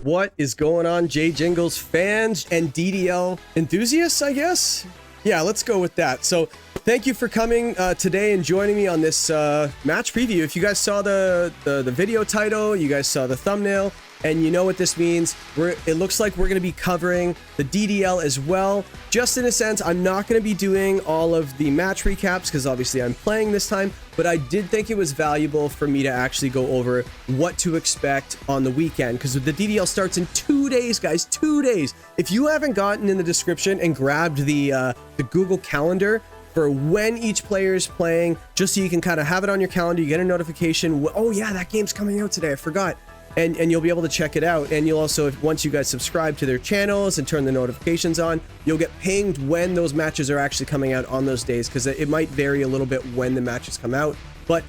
What is going on, Jingles fans and DDL enthusiasts, I guess? Yeah, let's go with that. So thank you for coming today and joining me on this match preview. If you guys saw the video title, you guys saw the thumbnail, and you know what this means. It looks like we're going to be covering the DDL as well. Just in a sense, I'm not going to be doing all of the match recaps because obviously I'm playing this time, but I did think it was valuable for me to actually go over what to expect on the weekend because the DDL starts in 2 days, guys, 2 days. If you haven't gotten in the description and grabbed the Google Calendar for when each player is playing, just so you can kind of have it on your calendar, you get a notification. Oh yeah, that game's coming out today, I forgot. And you'll be able to check it out. And you'll also, once you guys subscribe to their channels and turn the notifications on, you'll get pinged when those matches are actually coming out on those days, because it might vary a little bit when the matches come out. But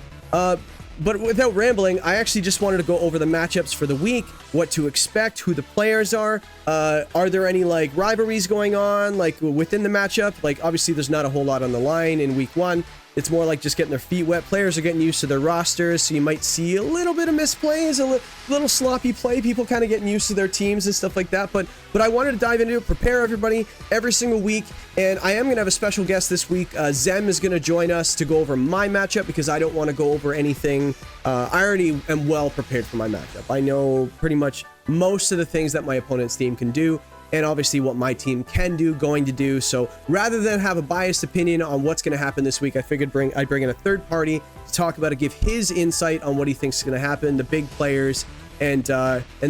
without rambling, I actually just wanted to go over the matchups for the week, what to expect, who the players are there any like rivalries going on like within the matchup? Like obviously there's not a whole lot on the line in week one. It's more like just getting their feet wet. Players are getting used to their rosters, so you might see a little bit of misplays, a little sloppy play, people kind of getting used to their teams and stuff like that. But I wanted to dive into it, prepare everybody every single week, and I am going to have a special guest this week. Zem is going to join us to go over my matchup because I don't want to go over anything. I already am well prepared for my matchup. I know pretty much most of the things that my opponent's team can do, and obviously what my team can do, going to do. So rather than have a biased opinion on what's going to happen this week, I figured I'd bring in a third party to talk about it, give his insight on what he thinks is going to happen, the big players, and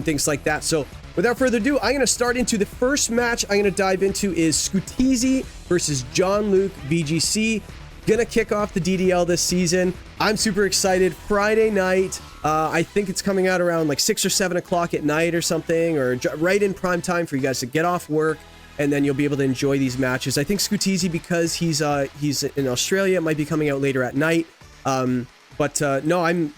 things like that. So without further ado, I'm going to start into the first match I'm going to dive into is Scooteezy versus Jon Luke VGC. Gonna kick off the DDL this season. I'm super excited. Friday night. I think it's coming out around like 6 or 7 o'clock at night or something, or right in prime time for you guys to get off work, and then you'll be able to enjoy these matches. I think Scooteezy, because he's in Australia, it might be coming out later at night. No,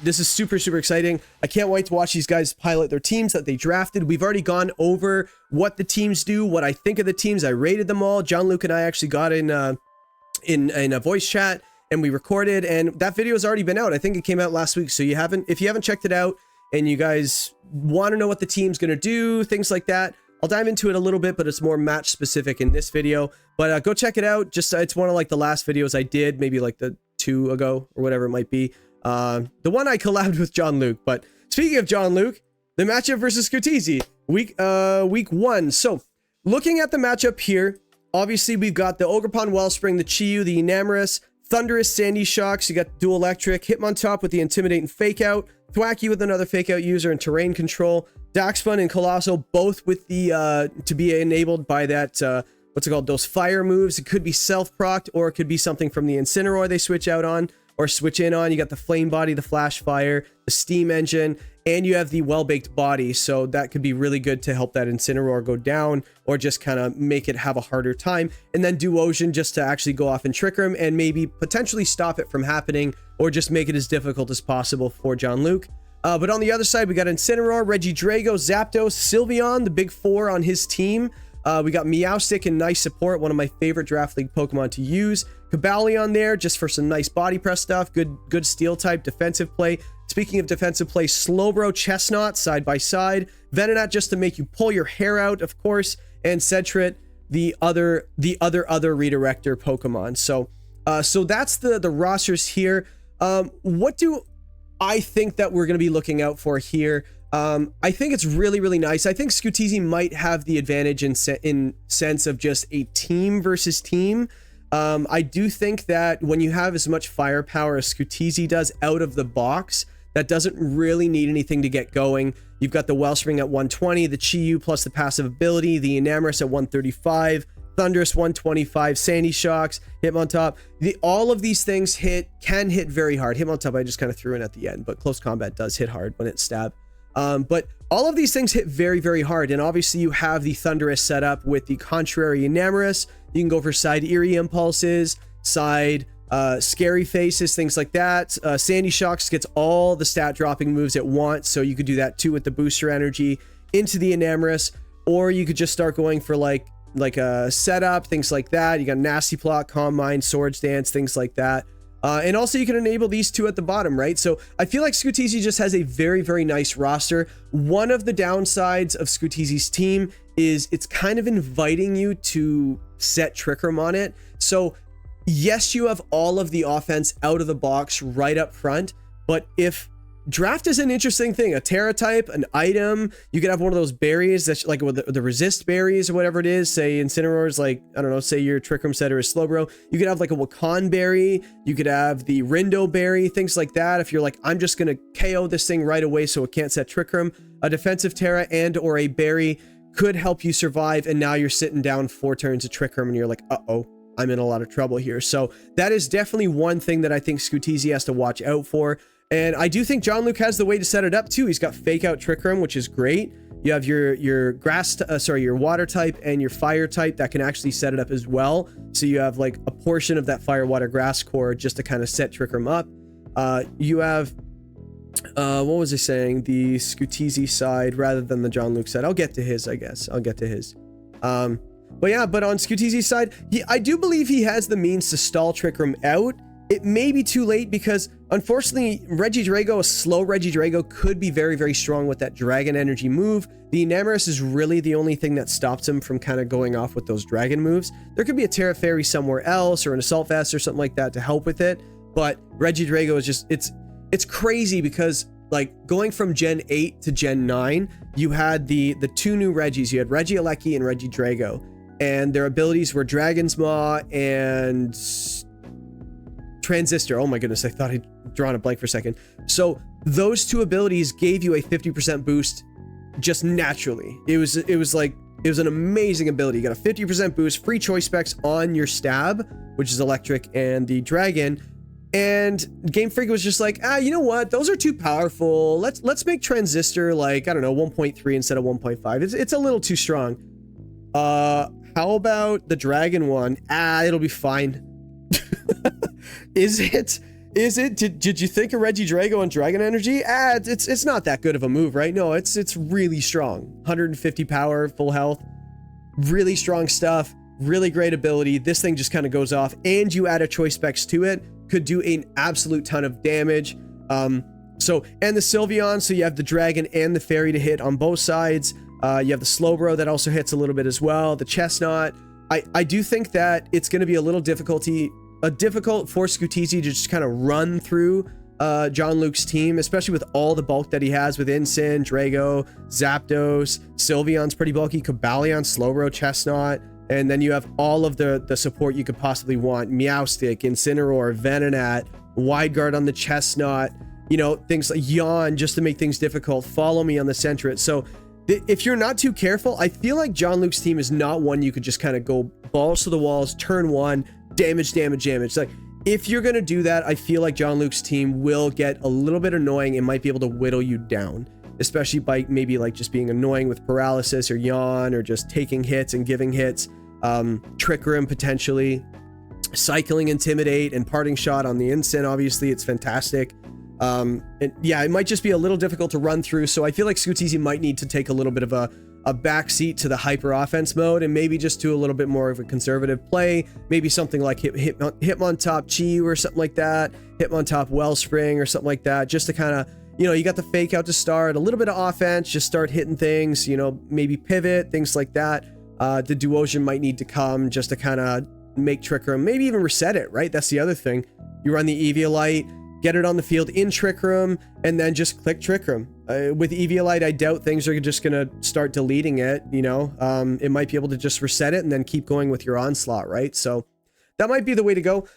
this is super exciting. I can't wait to watch these guys pilot their teams that they drafted. We've already gone over what the teams do, what I think of the teams. I rated them all. Jon Luke and I actually got in a voice chat and we recorded, and that video has already been out. I think it came out last week. So if you haven't checked it out and you guys want to know what the team's going to do, things like that, I'll dive into it a little bit, but it's more match specific in this video. But go check it out. Just it's one of like the last videos I did, maybe like the 2 ago or whatever it might be. The one I collabed with Jon Luke. But speaking of Jon Luke, the matchup versus Scooteezy, week 1. So looking at the matchup here, obviously, we've got the Ogerpon Wellspring, the Chi-Yu, the Enamorous, Thunderous, Sandy Shocks. You got Dual Electric, Hitmontop with the Intimidate and Fake Out, Thwacky with another Fake Out user and Terrain Control, Daxpun and Colossal, both with the to be enabled by that what's it called? Those fire moves. It could be self-procced, or it could be something from the Incineroar they switch out on or switch in on. You got the Flame Body, the Flash Fire, the Steam Engine, and you have the Well-Baked Body, so that could be really good to help that Incineroar go down, or just kind of make it have a harder time. And then Duosion just to actually go off and trick him, and maybe potentially stop it from happening, or just make it as difficult as possible for Jon Luke. But on the other side, we got Incineroar, Regidrago, Zapdos, Sylveon, the big 4 on his team. We got Meowstic and nice support, one of my favorite Draft League Pokemon to use. Cobalion there, just for some nice body press stuff. Good steel type defensive play. Speaking of defensive play, Slowbro, Chestnut side by side. Venonat just to make you pull your hair out, of course. And Sentret, the other redirector Pokemon. So that's the rosters here. What do I think that we're going to be looking out for here? I think it's really nice. I think Scooteezy might have the advantage in sense of just a team versus team. I do think that when you have as much firepower as Scooteezy does out of the box, that doesn't really need anything to get going. You've got the Wellspring at 120, the Chi-Yu plus the passive ability, the Enamorous at 135, Thunderous 125, Sandy Shocks, Hitmontop. All of these things can hit very hard. Hitmontop I just kind of threw in at the end, but close combat does hit hard when it's stabbed. But all of these things hit very hard, and obviously you have the Thunderous set up with the Contrary Enamorous. You can go for side Eerie Impulses, side Scary Faces, things like that. Sandy Shocks gets all the stat dropping moves it wants, so you could do that too with the Booster Energy into the Enamorous, or you could just start going for like a setup, things like that. You got Nasty Plot, Calm Mind, Swords Dance, things like that. And also you can enable these two at the bottom, right? So I feel like Scooteezy just has a very, very nice roster. One of the downsides of Scooteezy's team is it's kind of inviting you to set Trick Room on it. So yes, you have all of the offense out of the box right up front, but if draft is an interesting thing, a Terra type, an item, you could have one of those berries that's like with the resist berries or whatever it is, say Incineroar's like, I don't know, say your Trick Room setter is Slowbro. You could have like a Wakan berry, you could have the Rindo berry, things like that. If you're like, I'm just gonna KO this thing right away so it can't set Trick Room, a defensive Terra and or a berry could help you survive, and now you're sitting down 4 turns of Trick Room and you're like, uh-oh, I'm in a lot of trouble here. So that is definitely one thing that I think Scooteezy has to watch out for. And I do think Jon Luke has the way to set it up too. He's got fake out Trick Room, which is great. You have your your water type and your fire type that can actually set it up as well. So you have like a portion of that fire, water, grass core just to kind of set Trick Room up. You have, what was I saying? The Scooteezy side rather than the Jon Luke side. I'll get to his, I guess. I'll get to his. But yeah, but on Scooteezy's side, I do believe he has the means to stall Trick Room out. It may be too late because, unfortunately, Regidrago, a slow Regidrago, could be very, very strong with that Dragon Energy move. The Enamorus is really the only thing that stops him from kind of going off with those Dragon moves. There could be a Terra Fairy somewhere else or an Assault Vest or something like that to help with it. But Regidrago is just, it's crazy because, like, going from Gen 8 to Gen 9, you had the 2 new Regis. You had Regieleki and Regidrago. And their abilities were Dragon's Maw and Transistor. Oh my goodness, I thought I'd drawn a blank for a second. So those 2 abilities gave you a 50% boost just naturally. It was an amazing ability. You got a 50% boost, free choice specs on your stab, which is electric, and the dragon. And Game Freak was just like, you know what? Those are too powerful. Let's make Transistor like, I don't know, 1.3 instead of 1.5. It's a little too strong. How about the dragon one? It'll be fine. Is it? Did you think of Regidrago on Dragon Energy? It's not that good of a move, right? No, it's really strong. 150 power, full health, really strong stuff, really great ability. This thing just kind of goes off, and you add a choice specs to it, could do an absolute ton of damage. And the Sylveon, so you have the dragon and the fairy to hit on both sides. You have the Slowbro that also hits a little bit as well. The Chestnut. I do think that it's going to be a little difficult for Scooteezy to just kind of run through Jon Luke's team, especially with all the bulk that he has with Incin, Drago, Zapdos, Sylveon's pretty bulky, Cobalion, Slowbro, Chestnut, and then you have all of the support you could possibly want. Meowstic, Incineroar, Venonat, Wide Guard on the Chestnut, you know, things like Yawn just to make things difficult, Follow Me on the Sentret. So if you're not too careful, I feel like Jon Luke's team is not one you could just kind of go balls to the walls, turn one, damage. Like, if you're going to do that, I feel like Jon Luke's team will get a little bit annoying and might be able to whittle you down, especially by maybe like just being annoying with paralysis or yawn or just taking hits and giving hits, Trick Room potentially, cycling Intimidate and Parting Shot on the Incin. Obviously, it's fantastic. And yeah, it might just be a little difficult to run through. So I feel like Scooteezy might need to take a little bit of a backseat to the hyper offense mode and maybe just do a little bit more of a conservative play. Maybe something like Hitmontop Chi or something like that. Hitmontop Wellspring or something like that. Just to kind of, you know, you got the fake out to start, a little bit of offense, just start hitting things, you know, maybe pivot, things like that. The Duosion might need to come just to kind of make Trick Room, maybe even reset it, right? That's the other thing. You run the Eviolite, get it on the field in Trick Room, and then just click Trick Room. With Eviolite, I doubt things are just going to start deleting it, you know? It might be able to just reset it and then keep going with your Onslaught, right? So that might be the way to go.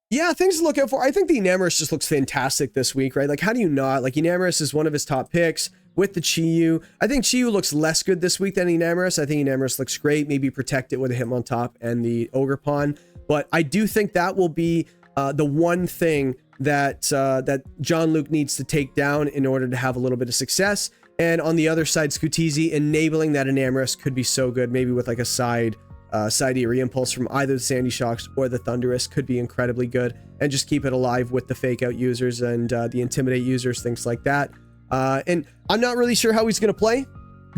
Yeah, things to look out for. I think the Enamorus just looks fantastic this week, right? Like, how do you not? Like, Enamorus is one of his top picks with the Chi-Yu. I think Chi-Yu looks less good this week than Enamorus. I think Enamorus looks great. Maybe protect it with a Hitmontop and the Ogerpon. But I do think that will be the one thing that Jon Luke needs to take down in order to have a little bit of success. And on the other side, Scooteezy enabling that Enamorus could be so good. Maybe with like a side Eerie Impulse from either the Sandy Shocks or the Thundurus could be incredibly good, and just keep it alive with the fake out users and the Intimidate users, things like that. And I'm not really sure how he's going to play,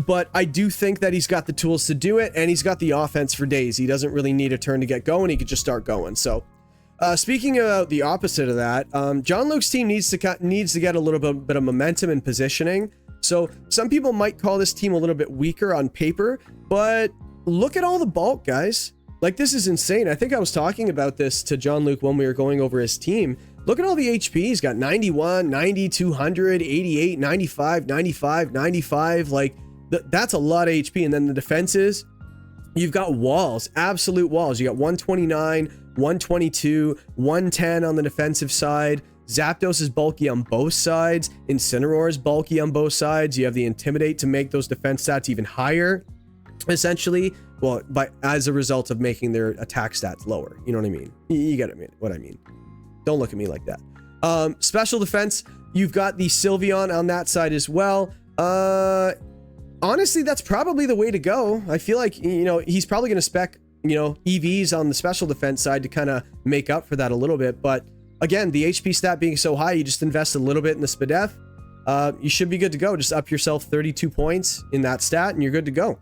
but I do think that he's got the tools to do it, and he's got the offense for days. He doesn't really need a turn to get going. He could just start going. So Speaking about the opposite of that, Jon Luke's team needs to get a little bit of momentum and positioning. So some people might call this team a little bit weaker on paper, but look at all the bulk, guys. Like, this is insane. I think I was talking about this to Jon Luke when we were going over his team. Look at all the HP. He's got 91, 90, 200, 88, 95, 95, 95. Like, that's a lot of HP. And then the defenses, you've got walls, absolute walls. You got 129, 122, 110 on the defensive side. Zapdos is bulky on both sides. Incineroar is bulky on both sides. You have the Intimidate to make those defense stats even higher, essentially. Well, as a result of making their attack stats lower. You know what I mean? You get what I mean. Don't look at me like that. Special defense, you've got the Sylveon on that side as well. Honestly, that's probably the way to go. I feel like, you know, he's probably going to spec, you know, EVs on the special defense side to kind of make up for that a little bit. But again, the HP stat being so high, you just invest a little bit in the SPDEF. You should be good to go. Just up yourself 32 points in that stat and you're good to go.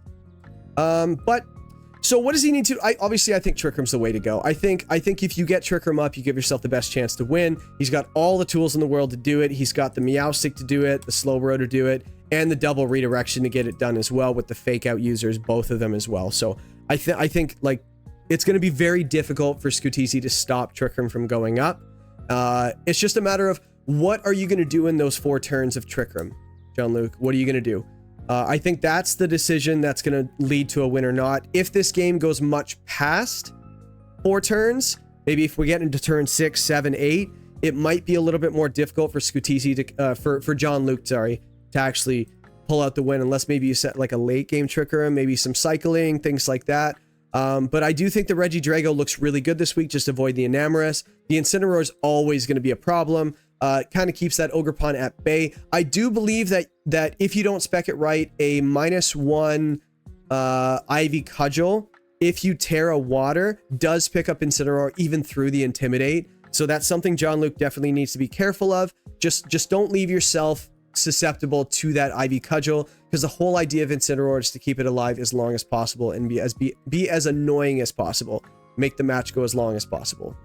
But so what does he need to, obviously I think Trick Room's the way to go. I think if you get Trick Room up, you give yourself the best chance to win. He's got all the tools in the world to do it. He's got the Meowstic to do it, the Slowbro to do it, and the double redirection to get it done as well with the fake out users, both of them as well. So I think like it's going to be very difficult for Scooteezy to stop Trick Room from going up. It's just a matter of what are you going to do in those 4 turns of Trick Room, Jon Luke? What are you going to do? I think that's the decision that's going to lead to a win or not. If this game goes much past 4 turns, maybe if we get into turn 6, 7, 8, it might be a little bit more difficult for Scooteezy to, for Jon Luke, sorry, to actually pull out the win, unless maybe you set like a late game Trick Room, maybe some cycling, things like that. But I do think the Regidrago looks really good this week. Just avoid the Enamorus. The Incineroar is always going to be a problem. Kind of keeps that Ogerpon at bay. I do believe that if you don't spec it right, a -1 Ivy Cudgel, if you Terra Water, does pick up Incineroar even through the Intimidate. So that's something Jon Luke definitely needs to be careful of. Just don't leave yourself susceptible to that Ivy Cudgel, because the whole idea of Incineroar is to keep it alive as long as possible and be as annoying as possible. Make the match go as long as possible.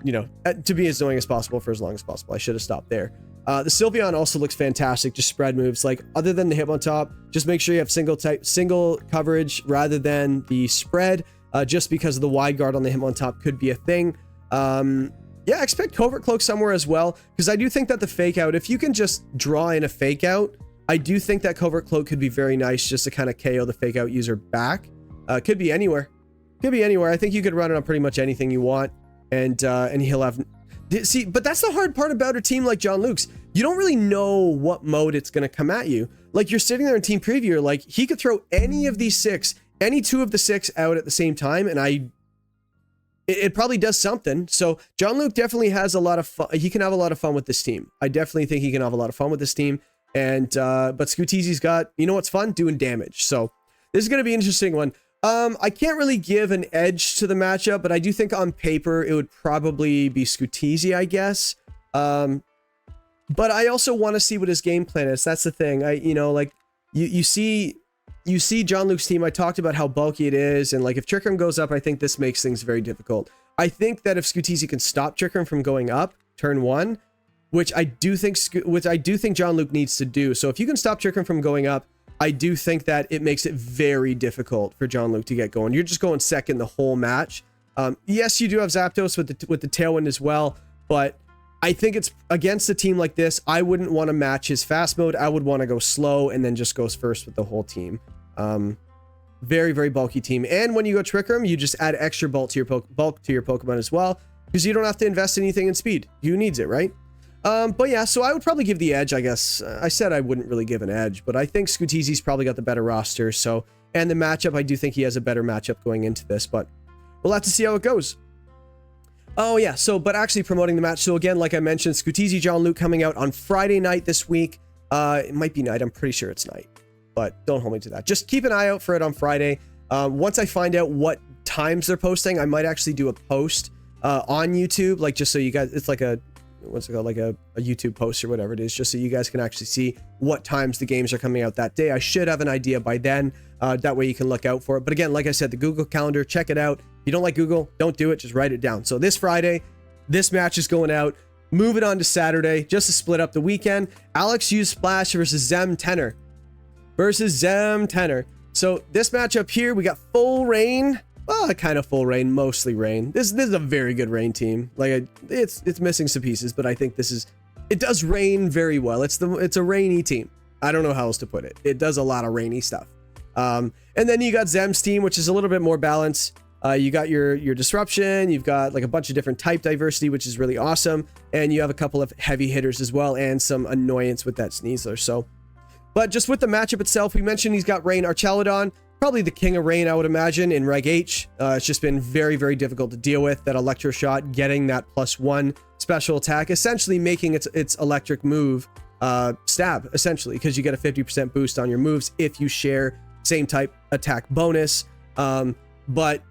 You know, to be as annoying as possible for as long as possible. I should have stopped there. The Sylveon also looks fantastic. Just spread moves. Like, other than the Hitmontop, just make sure you have single coverage rather than the spread, just because of the wide guard on the Hitmontop could be a thing. Yeah, expect Covert Cloak somewhere as well, because I do think that the fake out, if you can just draw in a fake out, I do think that Covert Cloak could be very nice just to kind of KO the fake out user back. Could be anywhere. Could be anywhere. I think you could run it on pretty much anything you want. And he'll have, see, but that's the hard part about a team like Jon Luke's. You don't really know what mode it's going to come at you. Like, you're sitting there in team preview, you're like, he could throw any of these 6, any 2 of the 6 out at the same time, and it probably does something. So Jon Luke definitely has a lot of fun. He can have a lot of fun with this team. I definitely think he can have a lot of fun with this team. And but Scooteezy's got, you know what's fun? Doing damage. So this is going to be an interesting one. I can't really give an edge to the matchup, but I do think on paper it would probably be Scooteezy, I guess. But I also want to see what his game plan is. That's the thing. You know, like you see Jon Luke's team. I talked about how bulky it is, and like if Trick Room goes up, I think this makes things very difficult. I think that if Scooteezy can stop Trick Room from going up turn 1, which I do think Jon Luke needs to do. So if you can stop Trick Room from going up, I do think that it makes it very difficult for Jon Luke to get going. You're just going second the whole match. Yes, you do have Zapdos with the Tailwind as well, but I think it's against a team like this, I wouldn't want to match his fast mode. I would want to go slow and then just goes first with the whole team. Very, very bulky team. And when you go Trick Room, you just add extra bulk to your Pokemon as well, because you don't have to invest anything in speed. Who needs it, right? But yeah, so I would probably give the edge, I guess. I said I wouldn't really give an edge, but I think Scooteezy's probably got the better roster. So, and the matchup, I do think he has a better matchup going into this, but we'll have to see how it goes. Oh yeah, so, but actually promoting the match. So again, like I mentioned, Scooteezy, Jon Luke coming out on Friday night this week. It might be night. I'm pretty sure it's night, but don't hold me to that. Just keep an eye out for it on Friday. Once I find out what times they're posting, I might actually do a post on YouTube, like just so you guys, it's like a, what's it called, like a YouTube post or whatever it is, just so you guys can actually see what times the games are coming out that day. I should have an idea by then. That way you can look out for it. But again, like I said, the Google Calendar, check it out. you don't like Google, don't do it. Just write it down. So this Friday, this match is going out. Moving on to Saturday, just to split up the weekend. Alexusedsplash versus Zemtennar. So this matchup here, we got full rain. Well, kind of full rain, mostly rain. This is a very good rain team. Like it's missing some pieces, but I think it does rain very well. It's a rainy team. I don't know how else to put it. It does a lot of rainy stuff. And then you got Zem's team, which is a little bit more balanced. You got your disruption. You've got like a bunch of different type diversity, which is really awesome. And you have a couple of heavy hitters as well, and some annoyance with that Sneasler. So, but just with the matchup itself, we mentioned he's got Rain Archelodon, probably the king of rain, I would imagine, in Reg H. It's just been very, very difficult to deal with. That Electro Shot, getting that +1 special attack, essentially making its electric move stab, essentially, because you get a 50% boost on your moves if you share same type attack bonus. But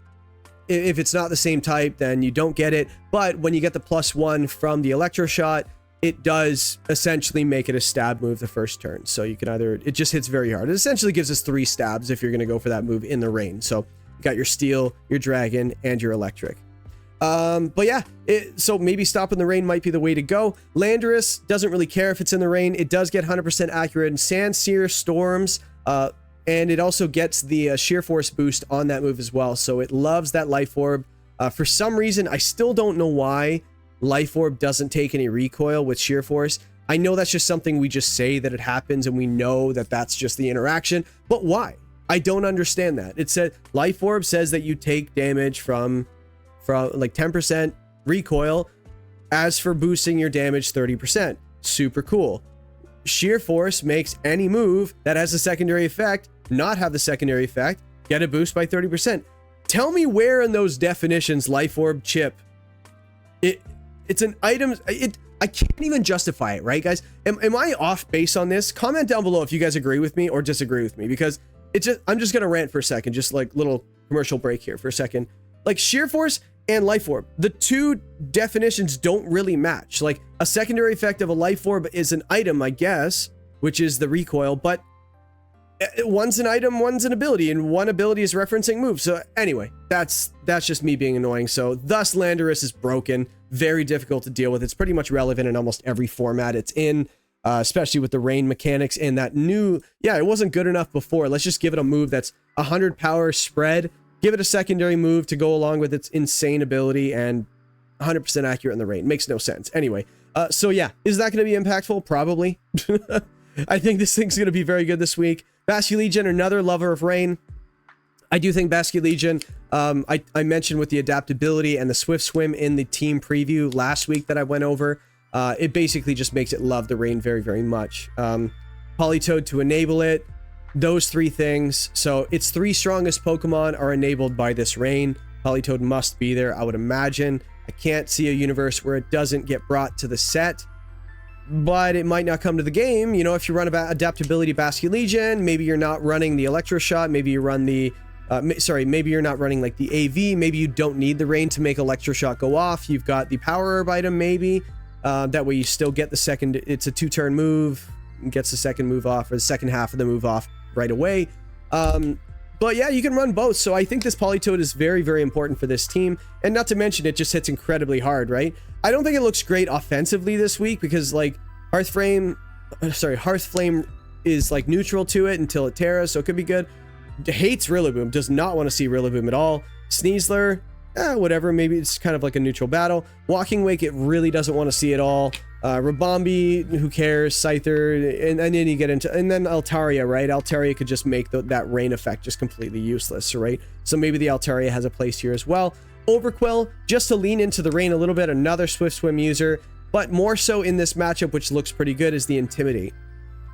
if it's not the same type, then you don't get it. But when you get the +1 from the Electro Shot, it does essentially make it a stab move the first turn. So you can it just hits very hard. It essentially gives us 3 stabs if you're going to go for that move in the rain. So you got your Steel, your Dragon, and your Electric. But yeah, so maybe stopping the rain might be the way to go. Landorus doesn't really care if it's in the rain. It does get 100% accurate in Sandsear, Storms, and it also gets the Sheer Force boost on that move as well. So it loves that Life Orb. For some reason, I still don't know why Life Orb doesn't take any recoil with Sheer Force. I know that's just something we just say that it happens, and we know that that's just the interaction. But why? I don't understand that. It said Life Orb says that you take damage from like 10% recoil. As for boosting your damage 30%, super cool. Sheer Force makes any move that has a secondary effect not have the secondary effect, get a boost by 30%. Tell me where in those definitions Life Orb Chip, it's an item, I can't even justify it, right, guys? Am I off base on this? Comment down below if you guys agree with me or disagree with me, because I'm just gonna rant for a second, just like little commercial break here for a second. Like Sheer Force and Life Orb, the two definitions don't really match. Like a secondary effect of a Life Orb is an item, I guess, which is the recoil, but one's an item, one's an ability, and one ability is referencing moves. So anyway, that's just me being annoying. So thus Landorus is broken, very difficult to deal with. It's pretty much relevant in almost every format it's in, especially with the rain mechanics and that new, yeah, it wasn't good enough before. Let's just give it a move that's 100 power spread, give it a secondary move to go along with its insane ability, and 100% accurate in the rain. Makes no sense. Anyway, so yeah, is that going to be impactful? Probably. I think this thing's going to be very good this week. Basculegion, another lover of rain. I do think Basculegion, I mentioned with the adaptability and the swift swim in the team preview last week that I went over, it basically just makes it love the rain very, very much. Politoed to enable it, those three things. So its three strongest Pokemon are enabled by this rain. Politoed must be there, I would imagine. I can't see a universe where it doesn't get brought to the set, but it might not come to the game. You know, if you run about adaptability Basculegion, maybe you're not running the Electro Shot, maybe you run the maybe you're not running like the AV, maybe you don't need the rain to make Electro Shot go off. You've got the Power Herb item, maybe that way you still get the second, it's a 2-turn move, gets the second move off, or the second half of the move off right away. But yeah, you can run both. So I think this Politoed is very, very important for this team. And not to mention, it just hits incredibly hard, right? I don't think it looks great offensively this week because like Hearthflame is like neutral to it until it tears, so it could be good. Hates Rillaboom, does not want to see Rillaboom at all. Sneasler, whatever, maybe it's kind of like a neutral battle. Walking Wake, it really doesn't want to see at all. Rabombi, who cares? Scyther, and then you get into, and then Altaria, right? Altaria could just make that rain effect just completely useless, right? So maybe the Altaria has a place here as well. Overquill, just to lean into the rain a little bit, another Swift Swim user, but more so in this matchup, which looks pretty good, is the Intimidate.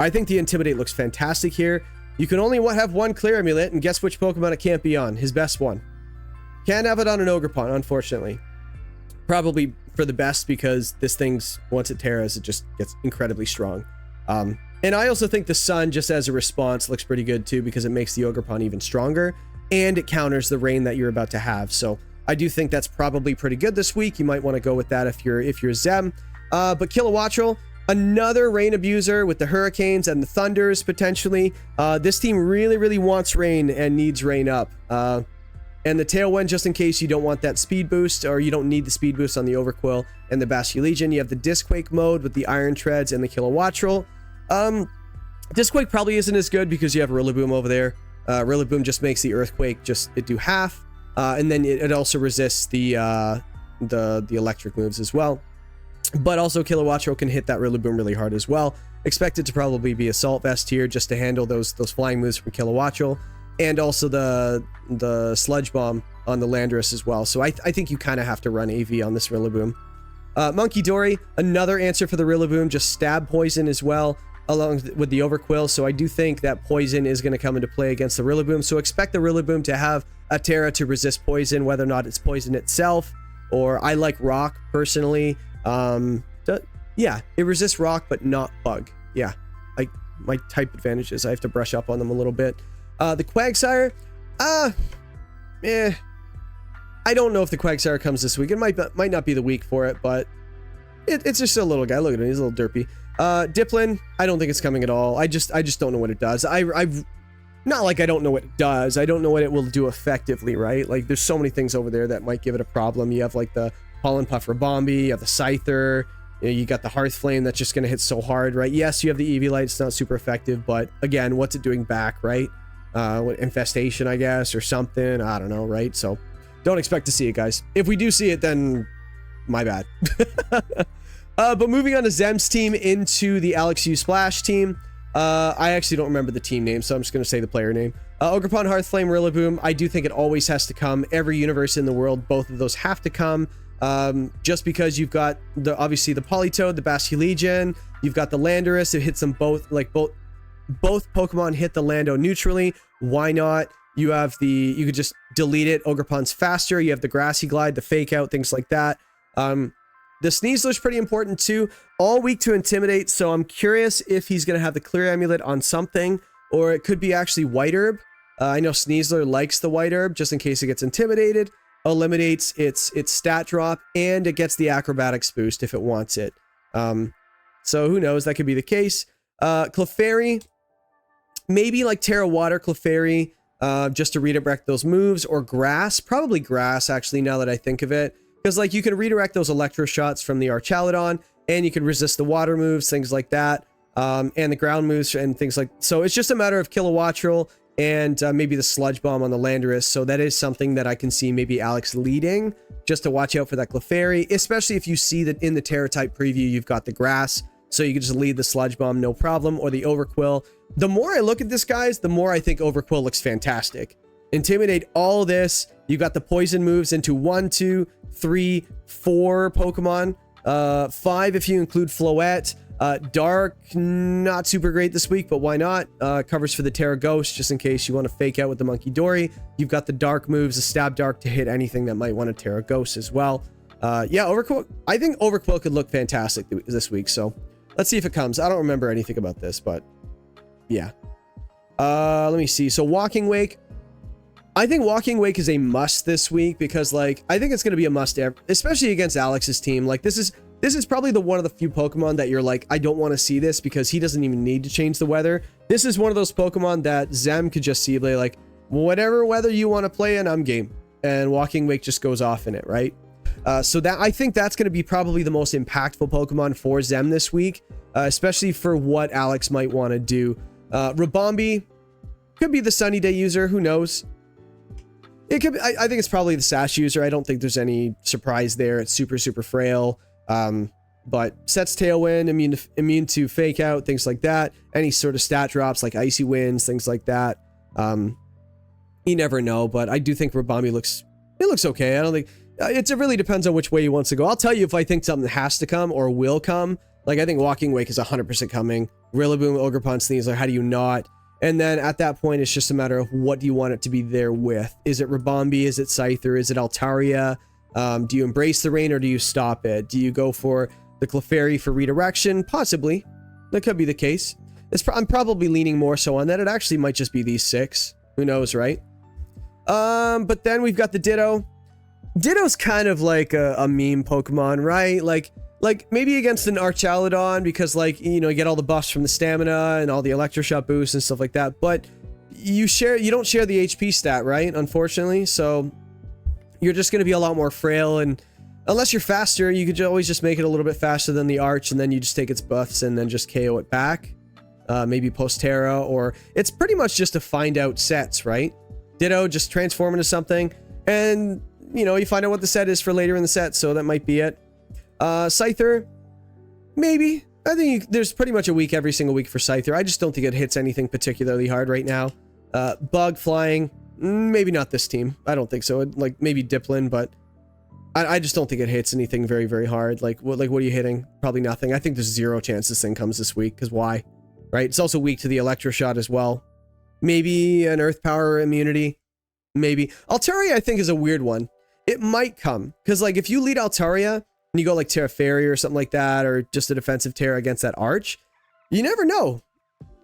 I think the Intimidate looks fantastic here. You can only have one Clear Amulet, and guess which Pokemon it can't be on? His best one. Can't have it on an Ogerpon, unfortunately. Probably for the best, because this thing's, once it tears, it just gets incredibly strong. And I also think the Sun, just as a response, looks pretty good too, because it makes the Ogerpon even stronger, and it counters the rain that you're about to have. So I do think that's probably pretty good this week. You might want to go with that if you're Zem. But Kilowattrel, another rain abuser with the Hurricanes and the Thunders potentially. This team really, really wants rain and needs rain up. And the Tailwind, just in case you don't want that speed boost, or you don't need the speed boost on the Overquill and the Basculegion. You have the Disquake mode with the Iron Treads and the Kilowattrel. Disquake probably isn't as good because you have Rillaboom over there. Rillaboom just makes the Earthquake it do half, and then it also resists the electric moves as well. But also Kilowattrel can hit that Rillaboom really hard as well. Expected to probably be Assault Vest here just to handle those flying moves from Kilowattrel, and also the Sludge Bomb on the Landorus as well. So I think you kind of have to run AV on this Rillaboom. Monkey Dory, another answer for the Rillaboom, just stab poison as well, along with the Overquill. So I do think that poison is going to come into play against the Rillaboom. So expect the Rillaboom to have a Terra to resist poison, whether or not it's poison itself, or I like rock personally. Yeah, it resists rock, but not bug. Yeah, my type advantages, I have to brush up on them a little bit. The Quagsire, I don't know if the Quagsire comes this week. It might not be the week for it, but it's just a little guy. Look at him, he's a little derpy. Diplin, I don't think it's coming at all. I just don't know what it does. I've not like I don't know what it does. I don't know what it will do effectively, right? Like there's so many things over there that might give it a problem. You have like the Pollen Puff Ribombee, you have the Scyther, you got the Hearth Flame that's just going to hit so hard, right? Yes, you have the Eevee Light, it's not super effective, but again, what's it doing back, right? Infestation, I guess, or something. I don't know, right? So don't expect to see it, guys. If we do see it, then my bad. But moving on to Zem's team into the Alexusedsplash team. I actually don't remember the team name, so I'm just going to say the player name. Ogerpon, Hearthflame, Rillaboom. I do think it always has to come. Every universe in the world, both of those have to come. Just because you've got obviously the Politoed, the Basculegion, you've got the Landorus. It hits them both, like both Pokemon hit the Lando neutrally. Why not? You have you could just delete it. Ogerpon's faster. You have the Grassy Glide, the Fake Out, things like that. The Sneasler's pretty important too. All weak to Intimidate, so I'm curious if he's going to have the Clear Amulet on something, or it could be actually White Herb. I know Sneasler likes the White Herb just in case it gets intimidated. Eliminates its stat drop, and it gets the Acrobatics boost if it wants it. So who knows? That could be the case. Clefairy, maybe like Terra Water Clefairy, just to redirect those moves, or Grass. Probably Grass, actually, now that I think of it. Because like you can redirect those Electro Shots from the Archaludon, and you can resist the water moves, things like that, and the ground moves and things like. So it's just a matter of Kilowattrel and maybe the Sludge Bomb on the Landorus. So that is something that I can see maybe Alex leading, just to watch out for that Clefairy, especially if you see that in the Terra type preview you've got the Grass, so you can just lead the Sludge Bomb no problem, or the Overquill. The more I look at this, guys, the more I think Overquill looks fantastic. Intimidate all this. You got the poison moves into 1, 2, 3, 4 Pokemon. 5 if you include Floette. Dark, not super great this week, but why not? Covers for the Terra Ghost, just in case you want to fake out with the Monkey Dory. You've got the Dark moves, the Stab Dark to hit anything that might want a Terra Ghost as well. Yeah, Overquill. I think Overquill could look fantastic this week, so let's see if it comes. I don't remember anything about this, but yeah. Let me see. So Walking Wake. I think Walking Wake is a must this week because, like, I think it's going to be a must, especially against Alex's team. Like, this is probably one of the few Pokemon that you're like, I don't want to see this because he doesn't even need to change the weather. This is one of those Pokemon that Zem could just see, like, whatever weather you want to play in, I'm game. And Walking Wake just goes off in it, right? So that I think that's going to be probably the most impactful Pokemon for Zem this week, especially for what Alex might want to do. Ribombee could be the Sunny Day user, who knows? It could be, I think it's probably the Sash user. I don't think there's any surprise there. It's super frail. But sets Tailwind, immune to Fake Out, things like that. Any sort of stat drops like Icy Winds, things like that. You never know, but I do think Ribombee looks okay. I don't think it really depends on which way he wants to go. I'll tell you if I think something has to come or will come. Like, I think Walking Wake is 100% coming. Rillaboom, Ogerpon, Sneasler, how do you not? And then at that point, it's just a matter of what do you want it to be there with? Is it Ribombee? Is it Scyther? Is it Altaria? Do you embrace the rain or do you stop it? Do you go for the Clefairy for redirection? Possibly. That could be the case. I'm probably leaning more so on that. It actually might just be these 6. Who knows, right? But then we've got the Ditto. Ditto's kind of like a meme Pokemon, right? Like maybe against an Archaludon because, like, you know, you get all the buffs from the stamina and all the Electroshock boosts and stuff like that. But you don't share the HP stat, right? Unfortunately, so you're just going to be a lot more frail, and unless you're faster, you could always just make it a little bit faster than the Arch, and then you just take its buffs and then just KO it back. Maybe post Terra, or it's pretty much just to find out sets, right? Ditto, just transform into something, and you know, you find out what the set is for later in the set, so that might be it. Scyther, maybe. I think there's pretty much a week every single week for Scyther. I just don't think it hits anything particularly hard right now. Bug, flying, maybe not this team. I don't think so. Like maybe Diplin, but I just don't think it hits anything very, very hard. Like what are you hitting? Probably nothing. I think there's 0 chance this thing comes this week, because why? Right? It's also weak to the Electro Shot as well. Maybe an Earth Power immunity. Maybe. Altaria, I think, is a weird one. It might come, because like if you lead Altaria and you go like Terra Fairy or something like that, or just a defensive Terra against that Arch, you never know.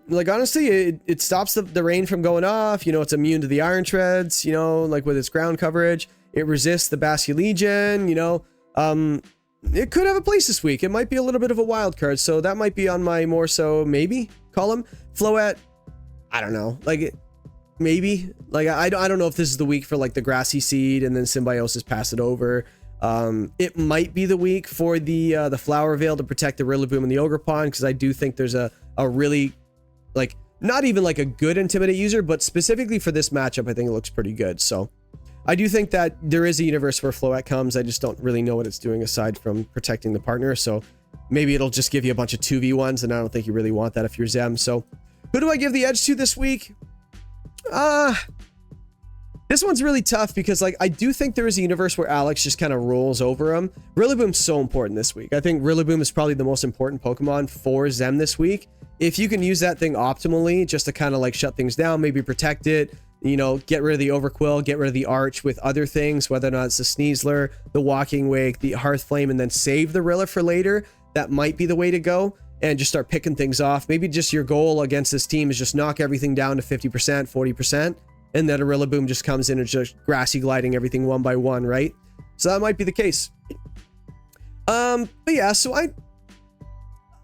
Like honestly, it stops the rain from going off. You know, it's immune to the Iron Treads, you know, like with its ground coverage. It resists the Basculegion, you know. It could have a place this week. It might be a little bit of a wild card, so that might be on my more so maybe column. Floette, I don't know. Like maybe. Like I don't know if this is the week for like the Grassy Seed and then Symbiosis pass it over. It might be the week for the Flower Veil to protect the Rillaboom and the Ogerpon, because I do think there's a really, like, not even like a good Intimidate user, but specifically for this matchup, I think it looks pretty good. So I do think that there is a universe where Floette comes. I just don't really know what it's doing aside from protecting the partner. So maybe it'll just give you a bunch of 2v1s, and I don't think you really want that if you're Zem. So who do I give the edge to this week? This one's really tough, because like I do think there is a universe where Alex just kind of rolls over him. Rillaboom's so important this week. I think Rillaboom is probably the most important Pokemon for Zem this week. If you can use that thing optimally, just to kind of like shut things down, maybe protect it, you know, get rid of the Overquill, get rid of the Arch with other things, whether or not it's the Sneasler, the Walking Wake, the Hearth Flame, and then save the Rilla for later, that might be the way to go, and just start picking things off. Maybe just your goal against this team is just knock everything down to 50%, 40%. And then a Rillaboom just comes in and just grassy gliding everything one by one, right? So that might be the case. But yeah, so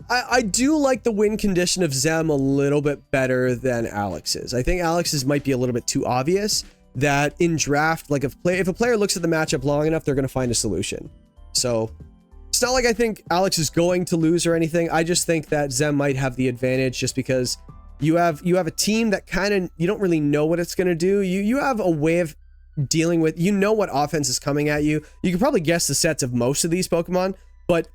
I do like the win condition of Zem a little bit better than Alex's. I think Alex's might be a little bit too obvious, that in draft, like if a player looks at the matchup long enough, they're going to find a solution. So it's not like I think Alex is going to lose or anything. I just think that Zem might have the advantage, just because you have a team that kind of, you don't really know what it's going to do. You have a way of dealing with, you know what offense is coming at you. You can probably guess the sets of most of these Pokemon, but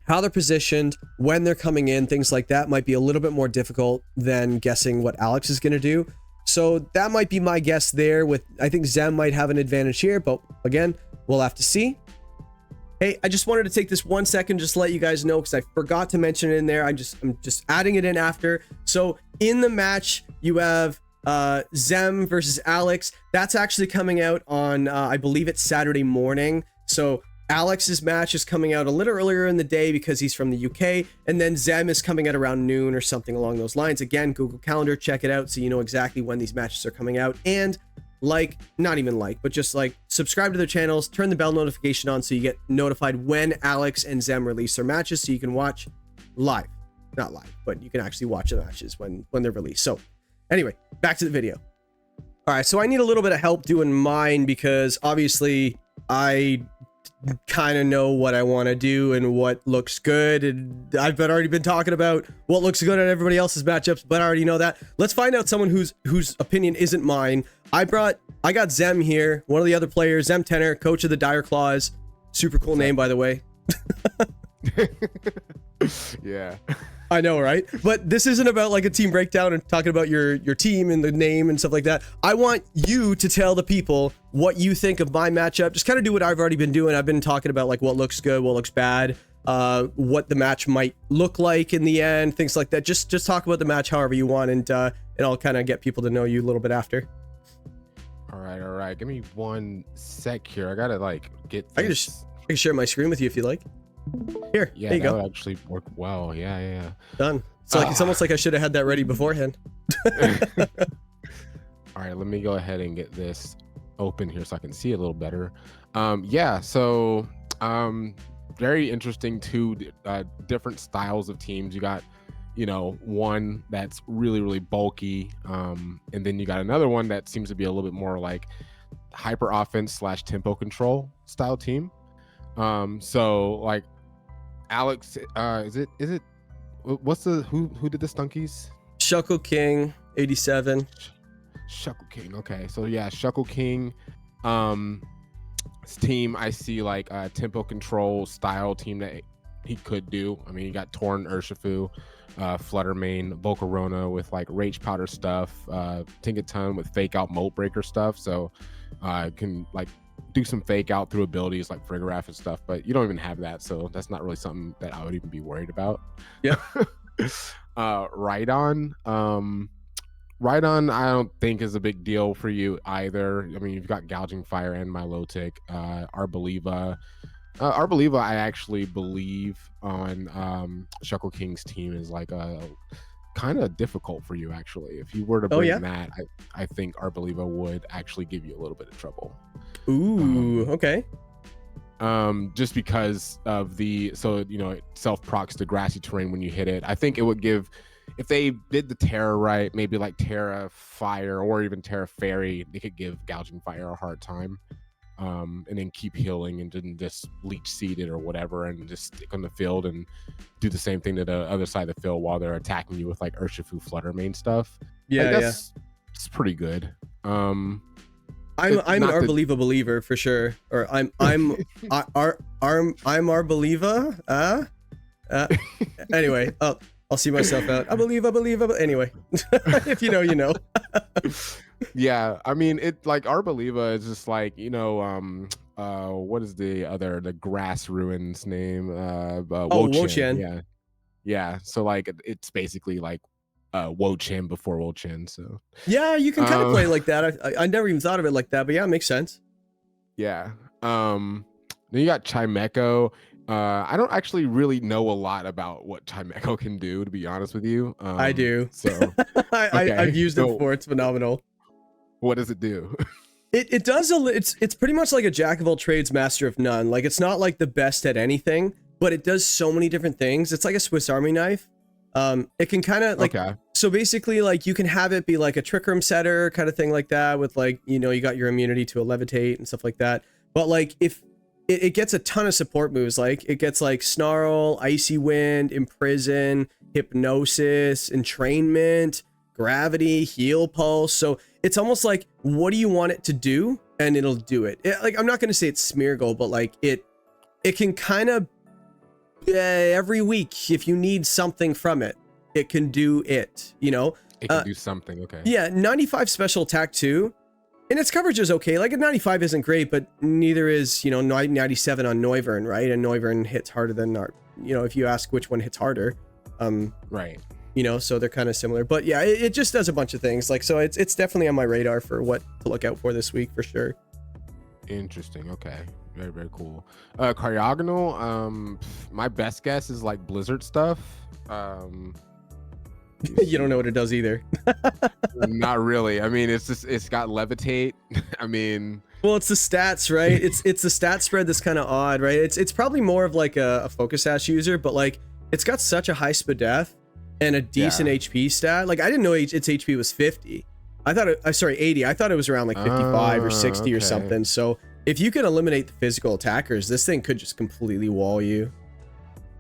how they're positioned, when they're coming in, things like that might be a little bit more difficult than guessing what Alex is going to do. So that might be my guess there. With, I think Zem might have an advantage here, but again, we'll have to see. Hey, I just wanted to take this 1 second just to let you guys know, because I forgot to mention it in there. I'm just adding it in after. So in the match, you have Zem versus Alex. That's actually coming out on, I believe it's Saturday morning. So Alex's match is coming out a little earlier in the day because he's from the UK, and then Zem is coming out around noon or something along those lines. Again, Google Calendar, check it out so you know exactly when these matches are coming out. And like, not even like, but just like subscribe to their channels, turn the bell notification on so you get notified when Alex and Zem release their matches, so you can watch live. Not live, but you can actually watch the matches when they're released. So anyway, back to the video. All right, so I need a little bit of help doing mine, because obviously I kind of know what I want to do and what looks good, and I've already been talking about what looks good on everybody else's matchups, but I already know that. Let's find out someone whose opinion isn't mine. I got Zem here, one of the other players, Zemtennar, coach of the Dire Claws. Super cool name, by the way. Yeah, I know, right? But this isn't about like a team breakdown and talking about your team and the name and stuff like that. I want you to tell the people what you think of my matchup. Just kind of do what I've already been doing. I've been talking about like what looks good, what looks bad, what the match might look like in the end, things like that. Just talk about the match however you want, and I'll kind of get people to know you a little bit after. All right. Give me 1 sec here. I gotta like get this. I can share my screen with you if you like. Here, Yeah, there you that go. would actually work well. Yeah. Done. So like, it's almost like I should have had that ready beforehand. All right, let me go ahead and get this open here so I can see a little better. Yeah, so very interesting, two different styles of teams. You got you know, one that's really, really bulky. And then you got another one that seems to be a little bit more like hyper offense / tempo control style team. So like Alex, is it what's the who did the Stunkys? Shuckleking 87. Shuckleking. Okay, so yeah, Shuckleking. Team, I see like a tempo control style team that he could do. I mean, you got Torn Urshifu, Fluttermane, Volcarona with like Rage Powder stuff, Tinkaton with fake out Moat Breaker stuff. So can like do some fake out through abilities like Frigoraph and stuff, but you don't even have that, so that's not really something that I would even be worried about. Yeah. Rhydon, I don't think is a big deal for you either. I mean, you've got Gouging Fire and Milotic. Arboliva, I actually believe on Shuckle King's team is like a kind of difficult for you actually. If you were to bring that, I think Arboliva would actually give you a little bit of trouble. Ooh, okay. Just because of the, so you know, it self procs to grassy terrain when you hit it. I think it would give, if they did the Terra right, maybe like Terra Fire or even Terra Fairy, they could give Gouging Fire a hard time, and then keep healing and then just leech seed it or whatever and just stick on the field and do the same thing to the other side of the field while they're attacking you with like Urshifu Fluttermane stuff. Yeah, it's pretty good. I'm an Arboliva believer for sure, or I'm Arboliva. Anyway, I'll see myself out. I believe. Anyway, if you know, you know. Yeah, I mean, it like Arboliva is just like, you know, what is the grass ruins name? Wo-Chien. Yeah. So like it's basically like Wo-Chien before Wo-Chien. So yeah, you can kind of play like that. I never even thought of it like that, but yeah, it makes sense. Yeah. Then you got Chimecho. I don't actually really know a lot about what Chimecho can do, to be honest with you. I do. So I've used it before. It's phenomenal. What does it do? It does it's pretty much like a jack of all trades, master of none. Like it's not like the best at anything, but it does so many different things. It's like a Swiss Army knife. It can kind of like, so basically like you can have it be like a Trick Room setter kind of thing like that with like, you know, you got your immunity to a levitate and stuff like that. But like if it gets a ton of support moves, like it gets like Snarl, Icy Wind, Imprison, Hypnosis, Entrainment, Gravity, Heal Pulse. So it's almost like, what do you want it to do? And it'll do it. Like, I'm not going to say it's Smeargle, but like it can kind of, every week, if you need something from it, it can do it, you know? It can do something, okay. Yeah, 95 special attack too. And its coverage is okay. Like a 95 isn't great, but neither is, you know, 97 on Noivern, right? And Noivern hits harder than our, you know, if you ask which one hits harder. Right. You know, so they're kind of similar. But yeah, it just does a bunch of things. Like, so it's definitely on my radar for what to look out for this week for sure. Interesting. Okay. Very, very cool. Caryagonal, my best guess is like Blizzard stuff. You don't know what it does either. Not really. I mean, it's got levitate. I mean, well, it's the stats, right? It's the stat spread that's kind of odd, right? It's probably more of like a Focus Sash user, but like it's got such a high Spadef and a decent HP stat. Like I didn't know its HP was 50. I thought 80. I thought it was around like 55 or 60 or something. So if you can eliminate the physical attackers, this thing could just completely wall you.